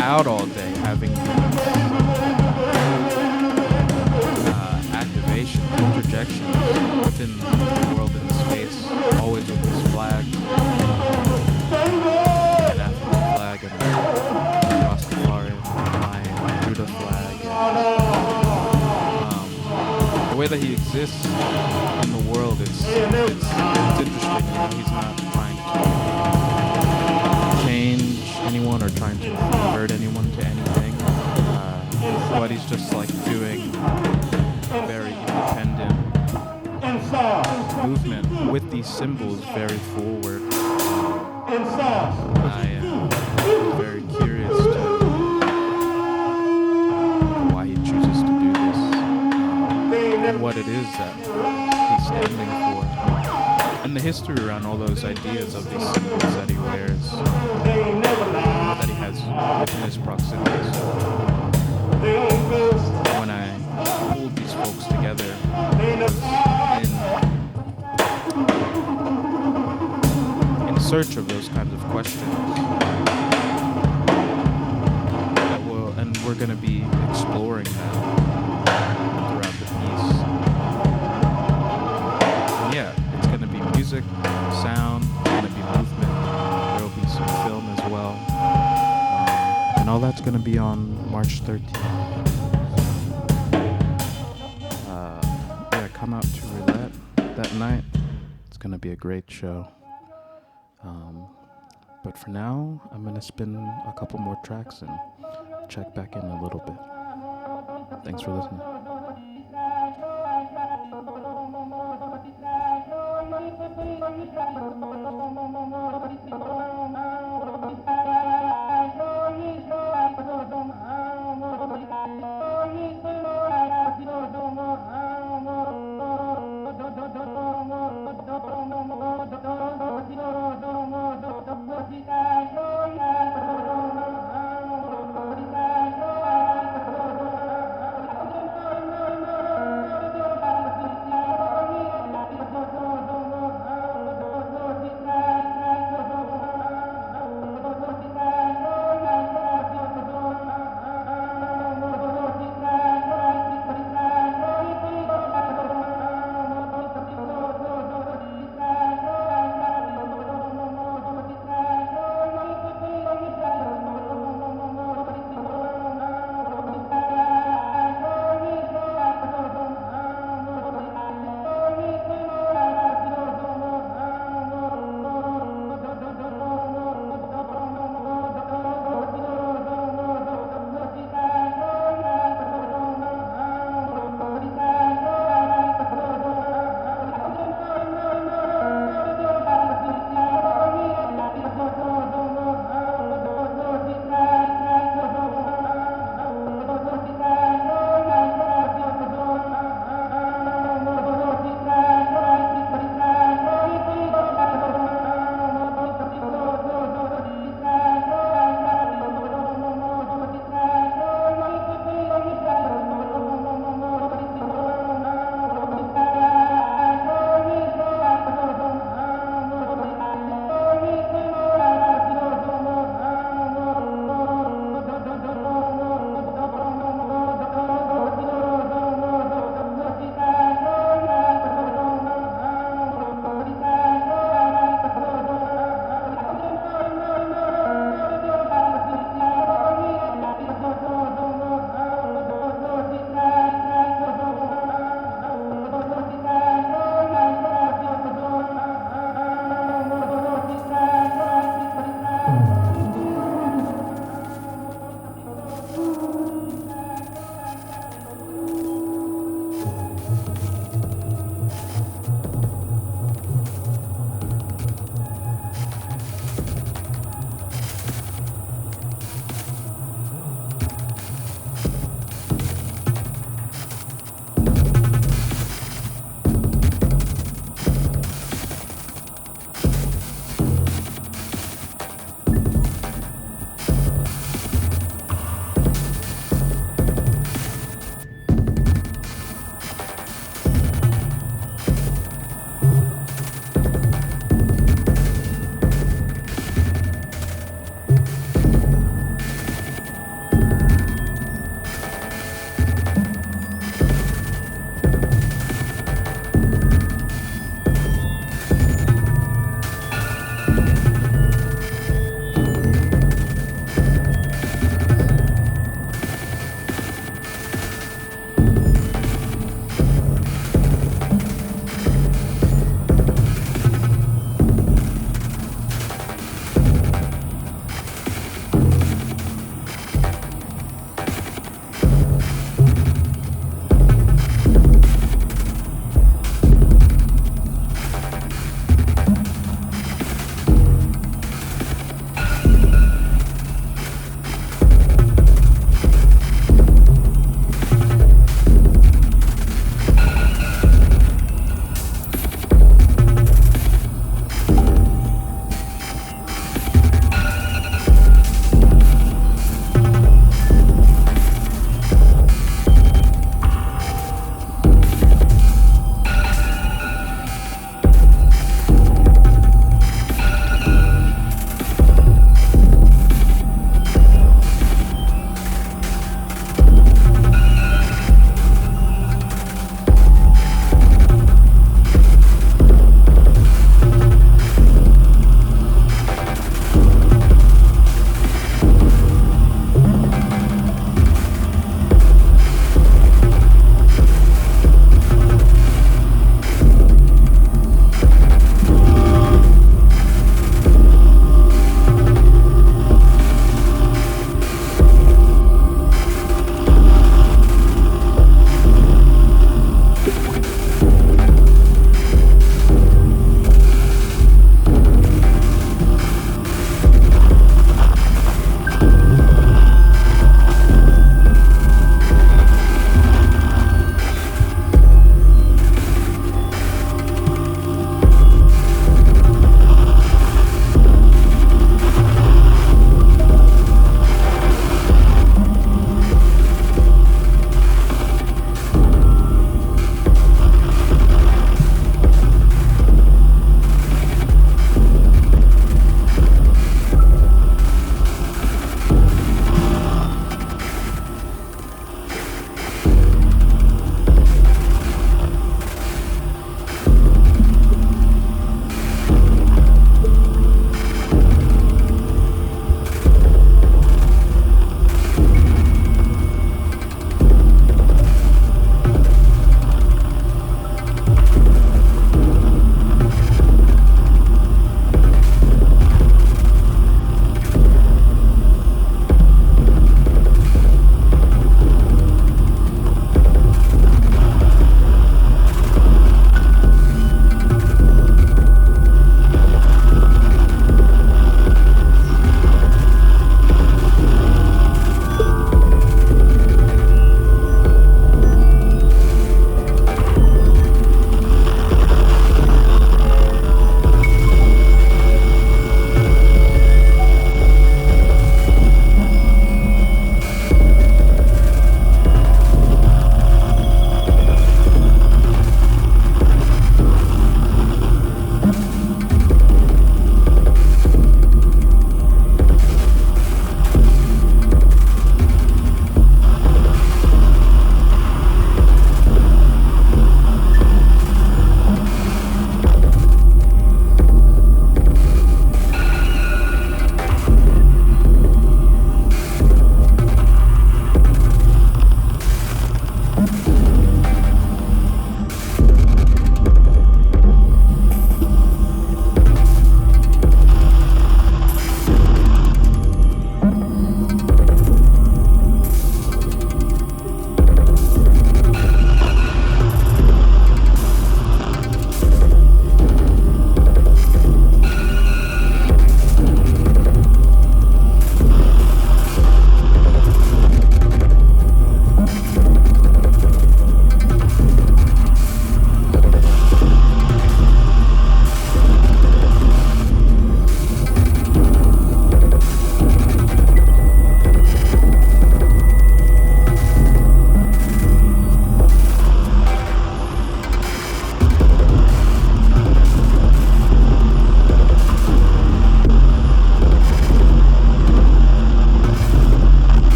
out all day, having activation, interjection within the world in space, always with this flag, an African flag, and a Rastafarian, Mayan, Judah flag. The way that he exists in the world, it's interesting. He's not trying to change anyone or trying to convert anyone to anything, but he's just like doing very independent these symbols very forward. I am very curious to why he chooses to do this and what it is that he's standing for, and the history around all those ideas of these symbols that he wears, that he has within his proximity. So when I pulled these folks together, in search of those kinds of questions, and we're going to be exploring that throughout the piece. And yeah, it's going to be music, sound, it's going to be movement, there will be some film as well, and all that's going to be on March 13th. Yeah, come out to Roulette that night. It's going to be a great show. But for now, I'm going to spin a couple more tracks and check back in a little bit. Thanks for listening.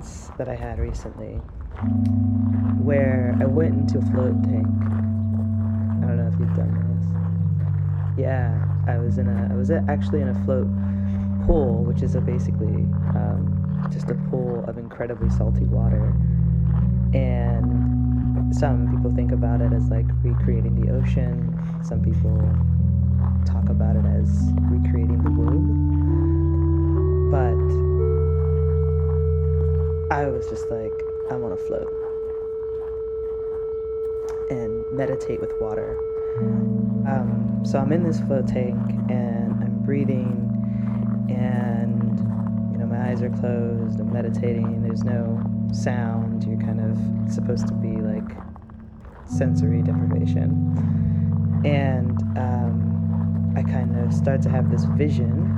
experience that I had recently where I went into a float tank. I don't know if you've done this. Yeah, I was actually in a float pool, which is basically just a pool of incredibly salty water. And some people think about it as like recreating the ocean. Some people talk about it as recreating the womb. But I was just like, I want to float and meditate with water. So I'm in this float tank and I'm breathing, and my eyes are closed. I'm meditating. There's no sound. You're kind of supposed to be like sensory deprivation, and I kind of start to have this vision,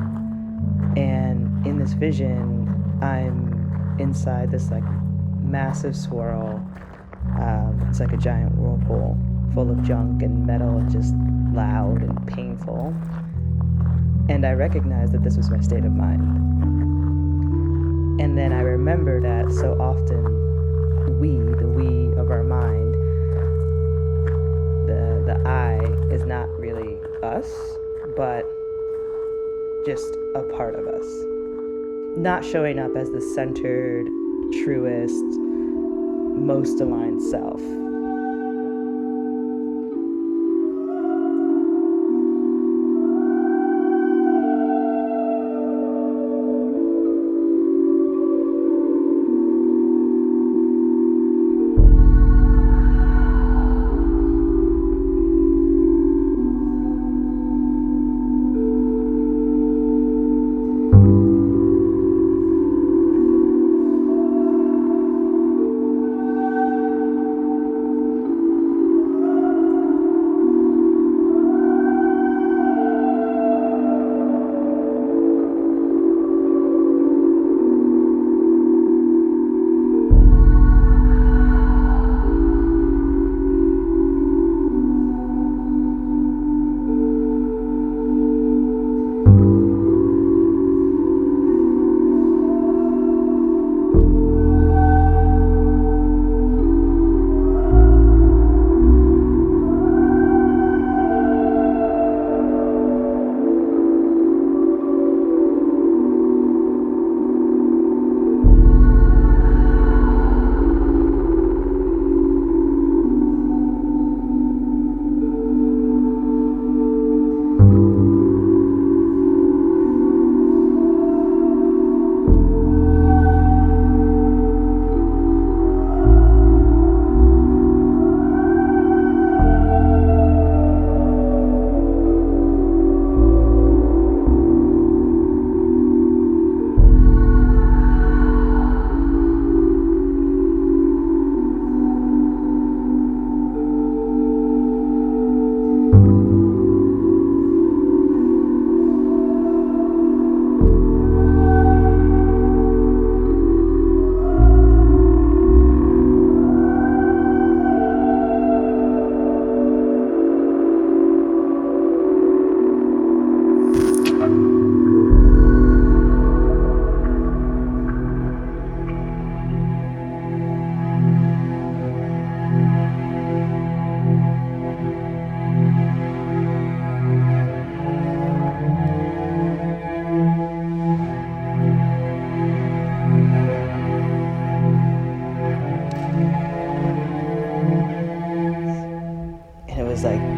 and in this vision I'm inside this like massive swirl. It's like a giant whirlpool full of junk and metal and just loud and painful. And I recognized that this was my state of mind. And then I remember that so often the we of our mind, the I is not really us, but just a part of us. Not showing up as the centered, truest, most aligned self.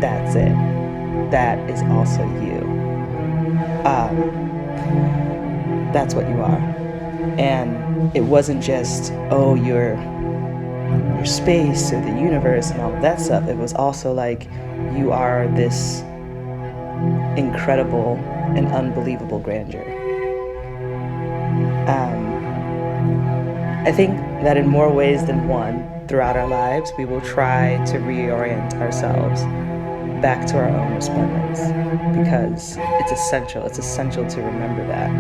That's it. That is also you. That's what you are. And it wasn't just, oh, your space or the universe and all of that stuff. It was also like, you are this incredible and unbelievable grandeur. I think that in more ways than one, throughout our lives, we will try to reorient ourselves back to our own resplendence, because it's essential to remember that.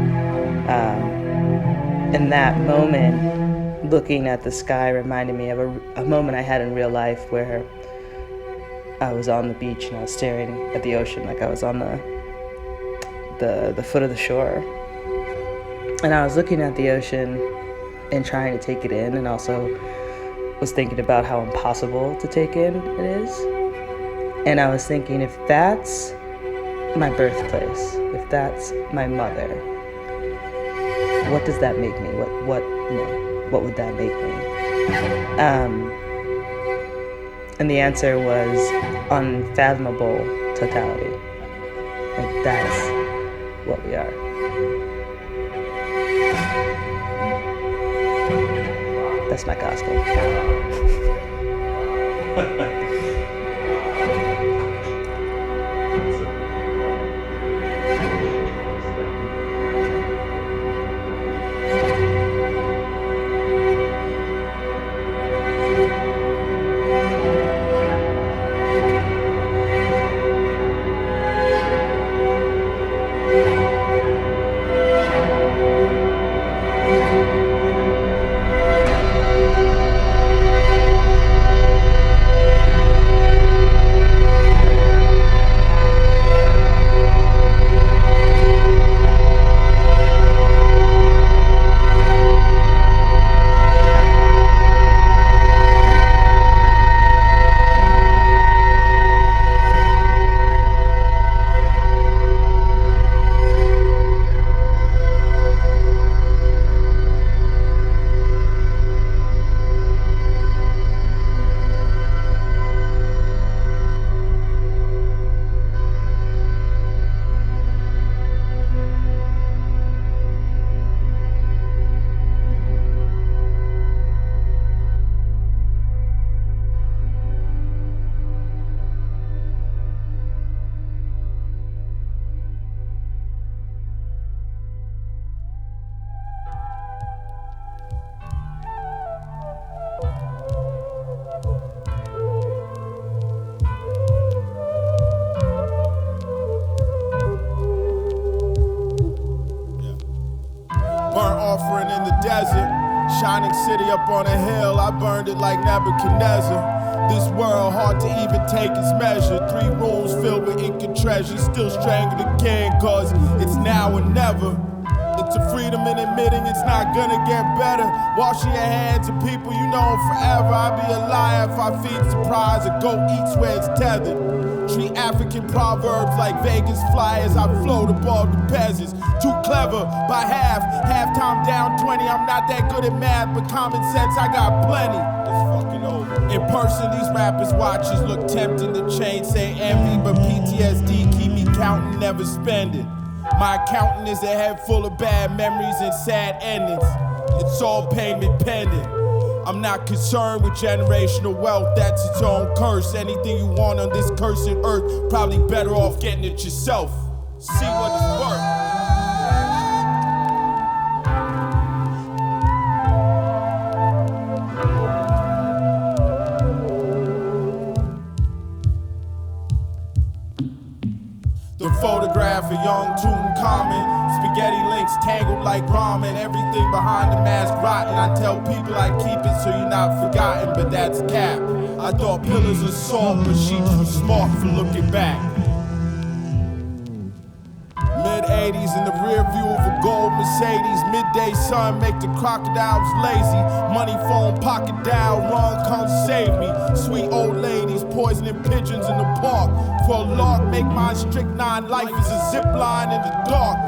In that moment, looking at the sky reminded me of a moment I had in real life where I was on the beach and I was staring at the ocean, like I was on the foot of the shore, and I was looking at the ocean and trying to take it in, and also was thinking about how impossible to take in it is. And I was thinking, if that's my birthplace, if that's my mother, what does that make me? What would that make me? And the answer was unfathomable totality. Like, that's what we are. That's my gospel. Burnt offering in the desert, shining city up on a hill. I burned it like Nebuchadnezzar. This world hard to even take its measure. 3 rooms filled with ink and treasure. Still strangle the king, cause it's now or never. It's a freedom in admitting it's not gonna get better. Washing your hands of people you know forever. I'd be a liar if I feed surprise or go eats where it's tethered. Treat African proverbs like Vegas flyers. I float above the peasants. Too clever by halftime down 20. I'm not that good at math, but common sense I got plenty. It's fucking over. In person, these rappers' watches look tempting. The chain say envy, but PTSD keep me counting, never spending. My accountant is a head full of bad memories and sad endings. It's all payment pending. I'm not concerned with generational wealth, that's its own curse. Anything you want on this cursed earth, probably better off getting it yourself. See what it's worth. The photograph of young Tutankhamun, spaghetti links tangled like ramen. Everything behind the mask rotten. I tell people I keep it so you're not forgotten, but that's cap. I thought pillars of salt, but she too smart for looking back. Mid-80s in the rear view of a gold Mercedes. Midday sun make the crocodiles lazy. Money phone pocket dial, wrong come save me. Sweet old ladies poisoning pigeons in the park. For a lark, make mine strychnine. Life is a zip line in the dark.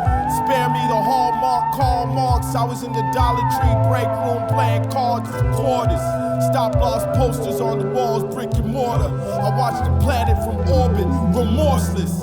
Spare me the hallmark, Karl Marx. I was in the Dollar Tree break room playing cards for quarters. Stop loss posters on the walls, brick and mortar. I watched the planet from orbit, remorseless.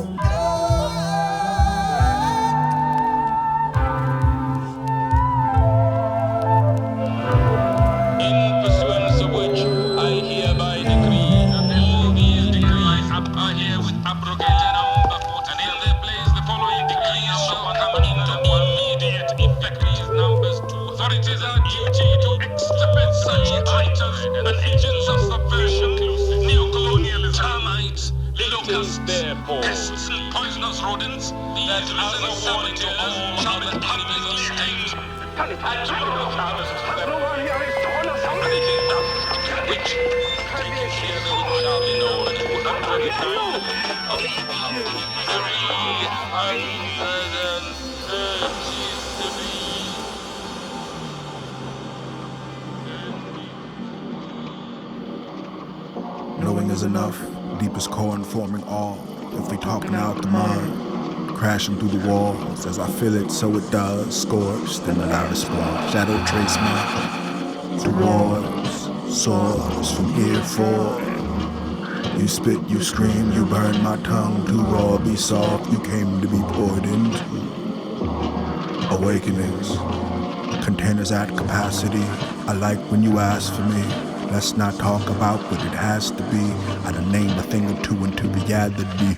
Pests and poisonous rodents that are no warning to all shall be publicly stained. And to the thousands of them, and it is dust which, taking care that it shall be known that 200 of 333 is enough. Deepest core informing all. If they talking out the mind, crashing through the walls. As I feel it, so it does. Scorched in the loudest spark. Shadow trace me through walls, soars from here forward. You spit, you scream, you burn my tongue too raw, be soft. You came to be poured into. Awakenings, containers at capacity. I like when you ask for me. Let's not talk about what it has to be. I done named a thing or two into reality.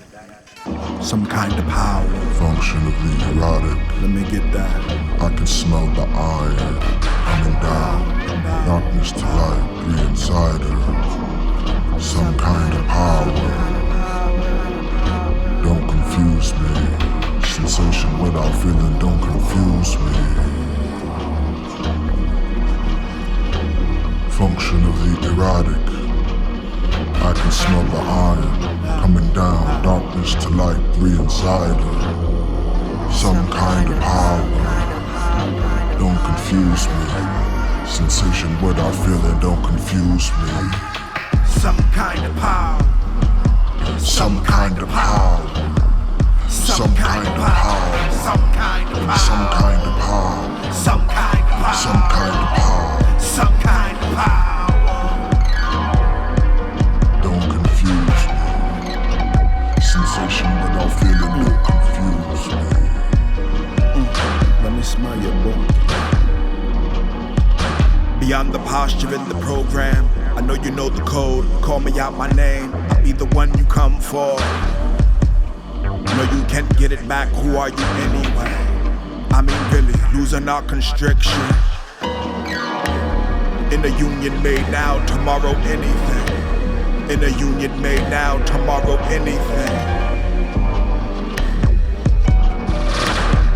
Some kind of power. Function of the erotic. Let me get that. I can smell the iron coming down. Darkness to light, three inside her. Some kind of power. Don't confuse me. Sensation without feeling, don't confuse me. Function of the erotic. I can smell the iron coming down. Darkness to light, three inside her. Some kind of power. Don't confuse me. Sensation without feeling, don't confuse me. Some kind of power. Some kind of power. Some kind of power. Some kind of power. Some kind of power. Some kind of power. Some kind of power. Some kind of power. Don't confuse me. Sensation without feeling, don't confuse me. Let me smell your book. Beyond the posture in the program, I know you know the code. Call me out my name, I'll be the one you come for. No, you can't get it back, who are you anyway? I mean really, losing our constriction. In a union made now, tomorrow anything. In a union made now, tomorrow anything.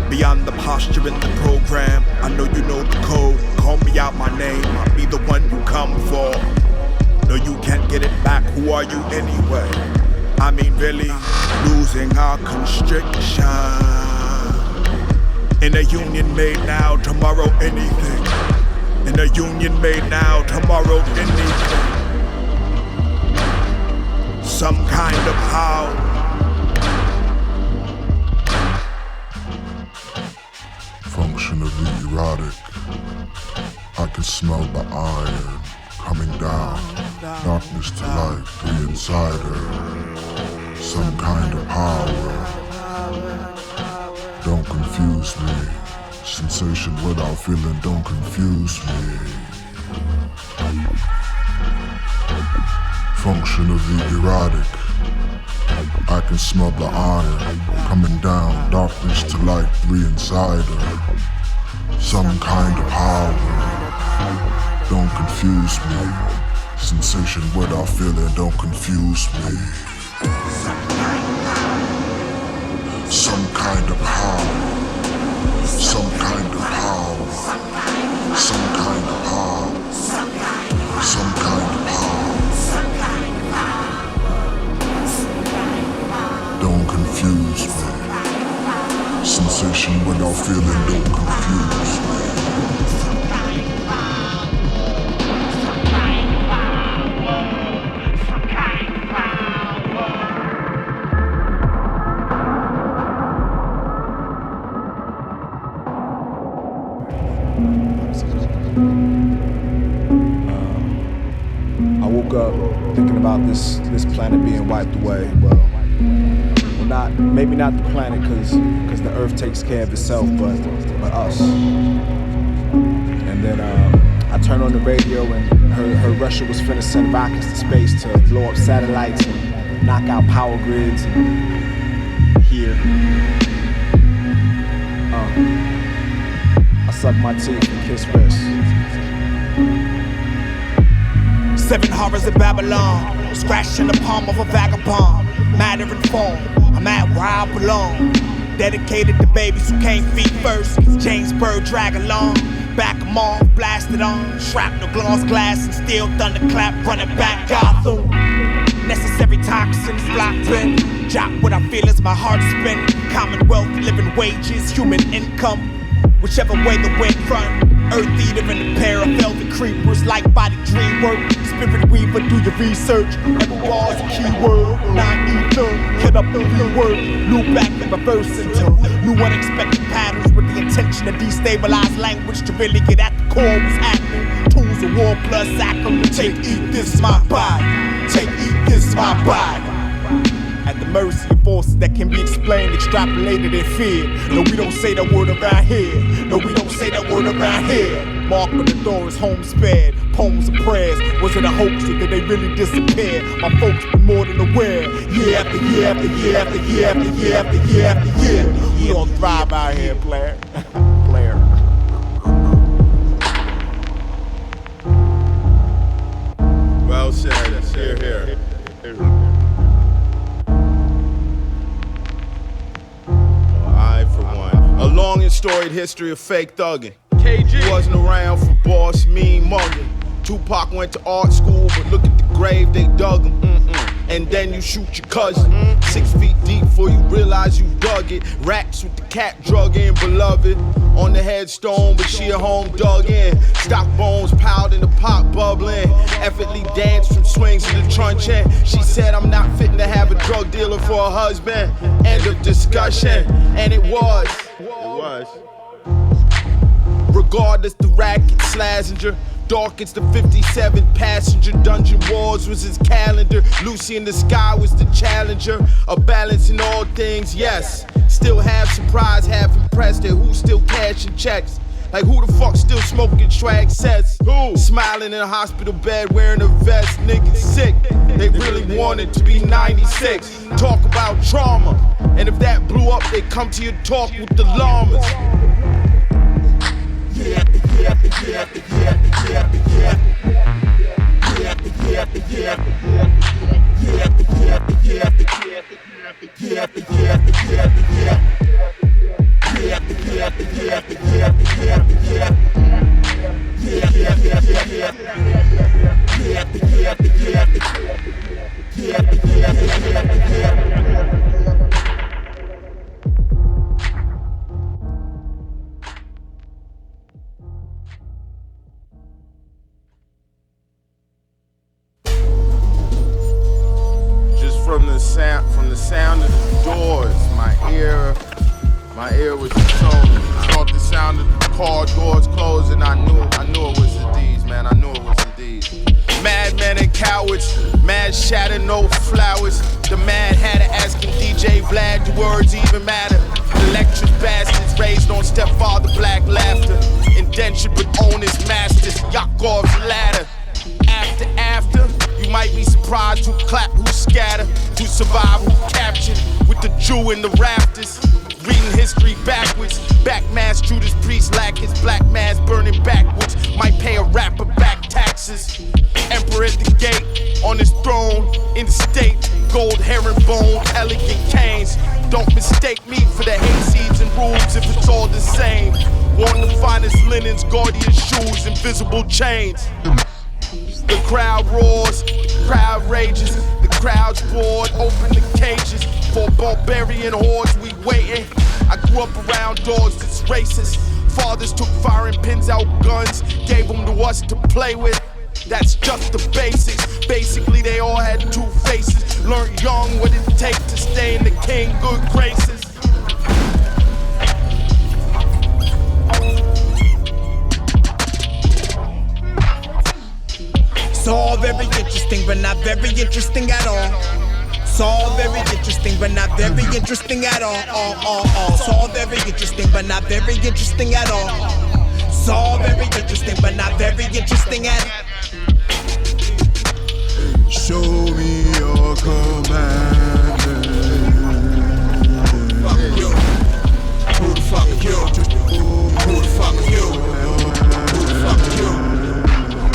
Beyond the posture in the program, I know you know the code. Call me out my name, I'll be the one you come for. No, you can't get it back, who are you anyway? I mean really, losing our constriction. In a union made now, tomorrow anything. In a union made now, tomorrow anything. Some kind of how. Function of the erotic. I can smell the iron coming down. Darkness to light, three inside her. Some kind of power. Don't confuse me. Sensation without feeling, don't confuse me. Function of the erotic. I can smell the iron coming down. Darkness to light, three inside her. Some kind of power. Don't confuse me. Sensation without feeling, don't confuse me. Some kind of power. Some kind of power. Some kind of power. Some kind of power. Don't confuse me. Sensation without feeling, don't confuse me. I woke up thinking about this planet being wiped away. Well, maybe not the planet, cause the Earth takes care of itself, but us. And then I turned on the radio and heard Russia was finna send rockets to space to blow up satellites and knock out power grids. And here, I suck my teeth and kiss wrists. 7 horrors of Babylon, scratched in the palm of a vagabond. Matter and form, I'm at where I belong. Dedicated to babies who came feet first. James Bird drag along, back 'em off, blasted on. Shrapnel, gloss, glass, and steel thunderclap, running back Gotham. Necessary toxins, locked in. Jot what I feel as my heart spin. Commonwealth, living wages, human income. Whichever way the wind run. Earth eater and a pair of velvet creepers, like body dream work. Spirit weaver, do your research. Every bar's a keyword. Non-ether, get up the reword. Loop back and reverse into new unexpected patterns with the intention to destabilize language to really get at the core what's happening. Tools of war plus sacrament. Take, eat, this is my body. Take, eat, this is my body. At the mercy of forces that can be explained, extrapolated, and feared. No, we don't say that word around here. No, we don't say that word around here. Mark on the door is home spared. Poems and prayers. Was it a hoax or did they really disappear? My folks been more than aware. Year after year after year after year after year after year after year. We gon' thrive out here, player. Player. Well said. Here. A long and storied history of fake thugging. KG wasn't around for boss mean mugging. Tupac went to art school, but look at the grave they dug him. And then you shoot your cousin. 6 feet deep before you realize you dug it. Rats with the cat drug in, beloved. On the headstone, but she at home dug in. Stock bones piled in the pot bubbling. Effortlessly danced from swings to the truncheon. She said I'm not fitting to have a drug dealer for a husband. End of discussion. And it was. Regardless the racket, Slazenger. Dawkins, the 57th passenger. Dungeon Wars was his calendar. Lucy in the Sky was the challenger. A balance in all things, yes. Still half surprised, half impressed at who's still cashing checks. Like who the fuck still smoking swag sets? Who? Smiling in a hospital bed wearing a vest. Niggas sick, they really wanted to be 96. Talk about trauma, and if that blew up, they come to your talk with the llamas. Yeah. From the sound of the doors, my ear was tuned. Felt the sound of the car doors closing. I knew it was the D's, man. I knew it was the D's. Madmen and cowards, mad shatter, no flowers. The mad hatter asking DJ Vlad, do words even matter? Electric bastards raised on stepfather black laughter. Indentured but own his masters, Yakov's ladder. After, you might be surprised who clap, who scatter, who survive, who captured, with the Jew in the rafters. Reading history backwards, back mass Judas Priest lack his black mass burning backwards. Might pay a rapper back taxes. Emperor at the gate, on his throne, in the state, gold herringbone, elegant canes. Don't mistake me for the hayseeds and rules if it's all the same. Want the finest linens, gaudiest shoes, invisible chains. The crowd roars, the crowd rages, the crowd's bored, open the cages. For barbarian hordes we waiting. I grew up around doors that's racist. Fathers took firing pins out guns, gave them to us to play with. That's just the basics. Basically they all had two faces. Learned young what it takes to stay in the king good graces. It's all very interesting, but not very interesting at all. It's all very interesting, but not very interesting at all. It's all very interesting, but not very interesting at all. It's all very interesting, but not very interesting at all. Show me your commandment. Who the fuck are you? Who the fuck are you? Who the fuck are you?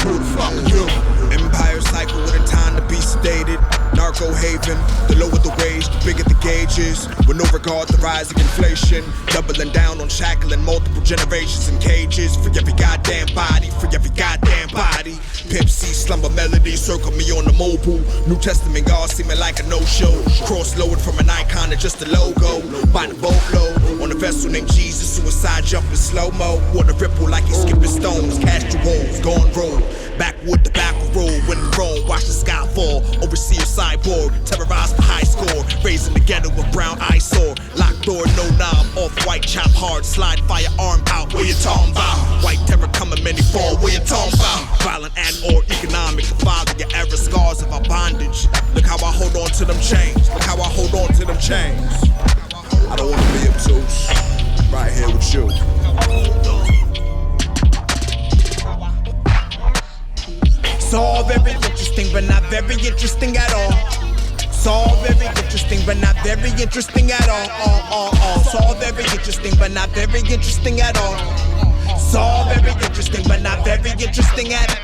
Who the fuck are you? Empire cycle with a time to be sedated. Narco haven, the lower the wage, the bigger the gauges. With no regard to rising inflation. Doubling down on shackling multiple generations in cages. For every goddamn body, for every goddamn body. Pimp C, slumber melody, circle me on the mobile. New Testament God seeming like a no-show. Cross-loaded from an icon to just a logo. By the boatload, on the a vessel named Jesus, suicide jumping slow-mo. Water ripple like he's skipping stones. Cast your wounds, gone roll. Backwood the back roll. When in Rome, watch the sky fall. Overseer cyborg, terrorized for high score. Raising the ghetto with brown eyesore. Locked door, no knob. Off-white, chop hard. Slide firearm out. Where you talking about? White terror coming many fall. Where you talking about? Violent and or economic. The father, your era scars of our bondage. Look how I hold on to them chains. Look how I hold on to them chains. I don't wanna be obtuse. Right here with you. It's all very interesting, but not very interesting at all. It's all very interesting, but not very interesting at all. It's all very interesting, but not very interesting at all. It's all very interesting, but not very interesting at all.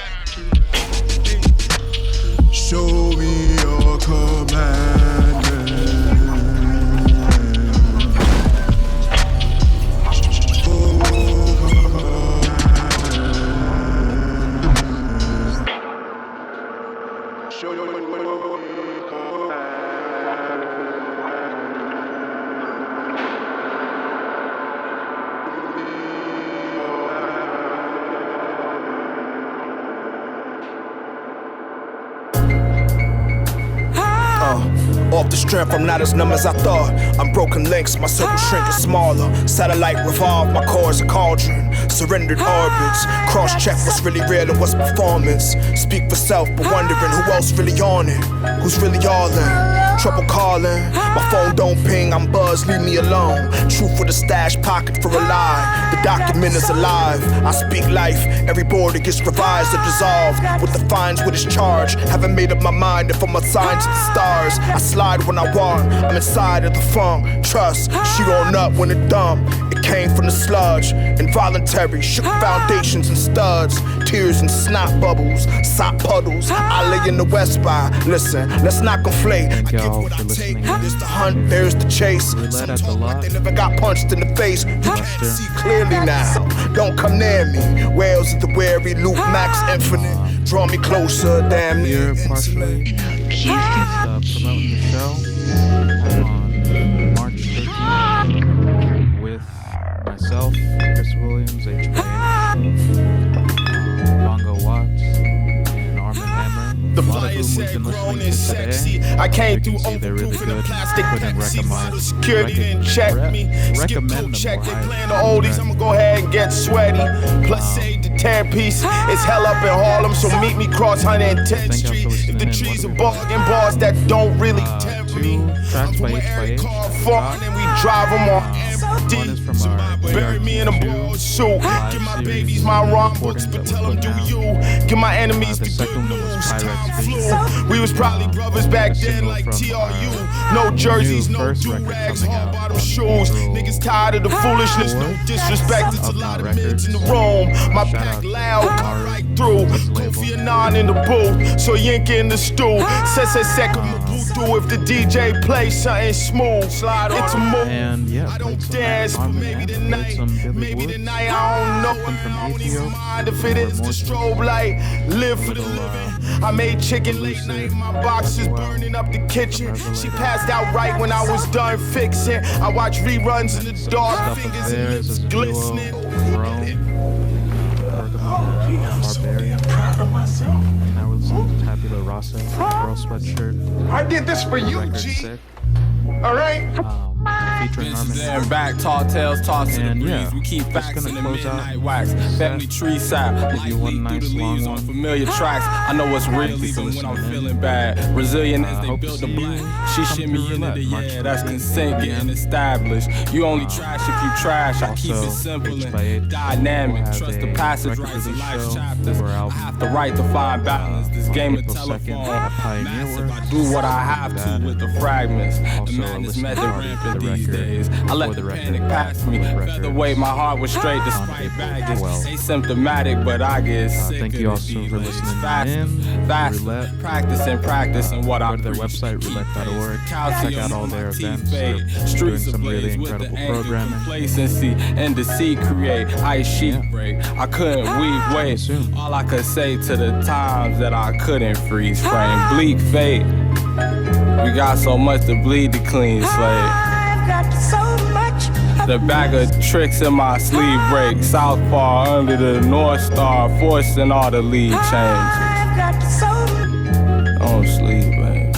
Show me your commandment. Off the strength, I'm not as numb as I thought. I'm broken links, my circle shrinking smaller. Satellite revolve, my core is a cauldron. Surrendered orbits, cross-check what's really real and what's performance. Speak for self, but wondering who else really on it. Who's really all in? Trouble calling, my phone don't ping, I'm buzzed, leave me alone. Truth for the stash pocket for a lie. The document is alive, I speak life. Every border gets revised or dissolved. With the fines, with his charge. Haven't made up my mind if I'm assigned to the stars. I slide when I want, I'm inside of the funk. Trust, she on up when it dumb. It came from the sludge, involuntary, shook foundations and studs. Tears and snot bubbles, sock puddles. I lay in the West by, listen, let's not conflate. I give what I take, there's the hunt, there's the chase. Some talk like they never got punched in the face. You can't see clearly now, don't come near me. Whales of the wary, Luke Max Infinite. Draw me closer, damn near partially. Promoting the show on March 13th with myself, Chris Williams, HPA, Bongo Watts, and Armin Hammer. A lot of whom we've been listening to today. I came through they're really good. Couldn't recommend security didn't check me. Recommend them check they playing the oldies. I'ma go ahead and get sweaty. Plus save the 10 piece. It's hell up in Harlem, so meet me cross 110th Street. If the trees are bargain bars that don't really tempt me. Tracks by H. And we drive them on empty. Bury me in a ball suit. Give my babies my rhyme books, but tell them do you. Give my enemies the good news. Time flew. We was probably brothers back then like TRU. No jerseys, no do-rags, hard bottom shoes. Niggas tired of the foolishness, no disrespect. It's a lot of mids in the room. My pack loud, cut right through. Kofi Annan in the booth, so Yinka in the stool. Second Mabutu if the DJ plays something smooth. Slide on. It's a move. And yeah, I don't dance, but maybe tonight, I don't know. I don't even mind if it is the strobe light. Live for the living. I made chicken late night. My box is burning up the kitchen. She passed out right when I was done fixing. I watch reruns in the dark, fingers and lips glistening. Barbarian. Now we're listening to Tabula Rasa, Girl Sweatshirt. I did this for you, G. Sick. All right. Featuring Armin. There back, tall tales tossed to the breeze. Yeah, we keep facts in the midnight wax. Set. Family tree side. Give you one nice long one. Familiar tracks. I know what's real even when I'm feeling bad. Resilient as they build the black. She shimmy into the yeah, that's consent getting established. You only trash if you trash. I keep it simple and dynamic. Trust the passage rights of life's chapters. I have the right to find balance. This game of telephone. Massive. I do what I have to with the fragments. The madness method rampant these days. I let the panic pass me. Featherweight, my heart was straight despite baggage. Asymptomatic, but I get sick thank of you also for listening fast, practicing what I go to their website, roulette.org. Check out all their events. They're doing some really incredible programming. Complacency and deceit create ice sheet break. I couldn't wait. All I could say to the times that I couldn't freeze frame. Bleak fate. We got so much to bleed to clean slate. I've got so much of The bag of tricks in my sleeve break. Southpaw under the North Star, forcing all the lead changes. Don't sleep, man.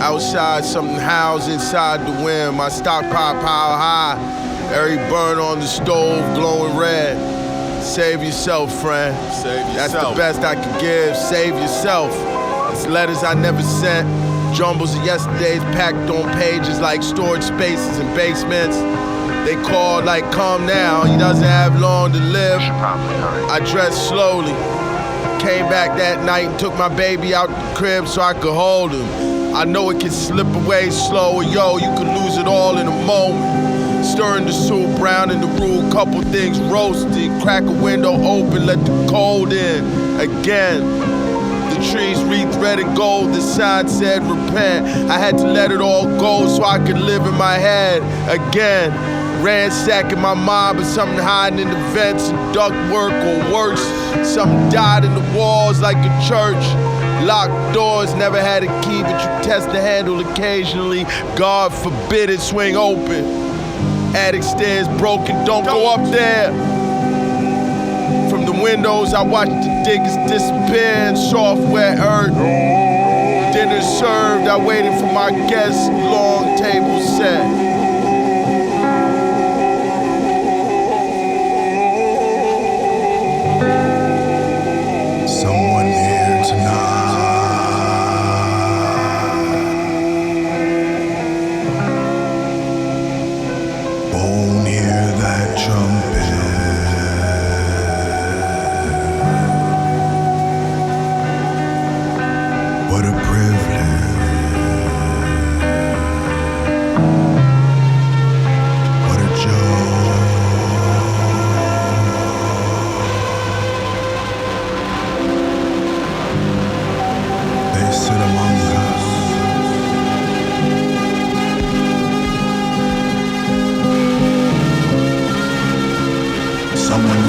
Outside, something howls inside the wind. My stockpile pile high. Every burn on the stove glowing red. Save yourself, friend. Save yourself. That's the best I can give. Save yourself. It's letters I never sent. Jumbles of yesterday's packed on pages like storage spaces and basements. They called like, come now. He doesn't have long to live. I dressed slowly. Came back that night and took my baby out the crib so I could hold him. I know it can slip away slower, yo, you could lose it all in a moment. Stirring the soup, browning the roux, couple things roasted. Crack a window open, let the cold in. Again, the trees re-threaded gold, the sign said repent. I had to let it all go so I could live in my head. Again, ransacking my mind, but something hiding in the vents and duct work or worse. Something died in the walls like a church. Locked doors, never had a key, but you test the handle occasionally. God forbid it swing open. Attic stairs broken, don't go up there. From the windows, I watched the diggers disappear in software earth. Dinner served, I waited for my guests, long table set. Someone here tonight. Won't hear that trumpet. What a privilege. What a joy. They sit among us. Someone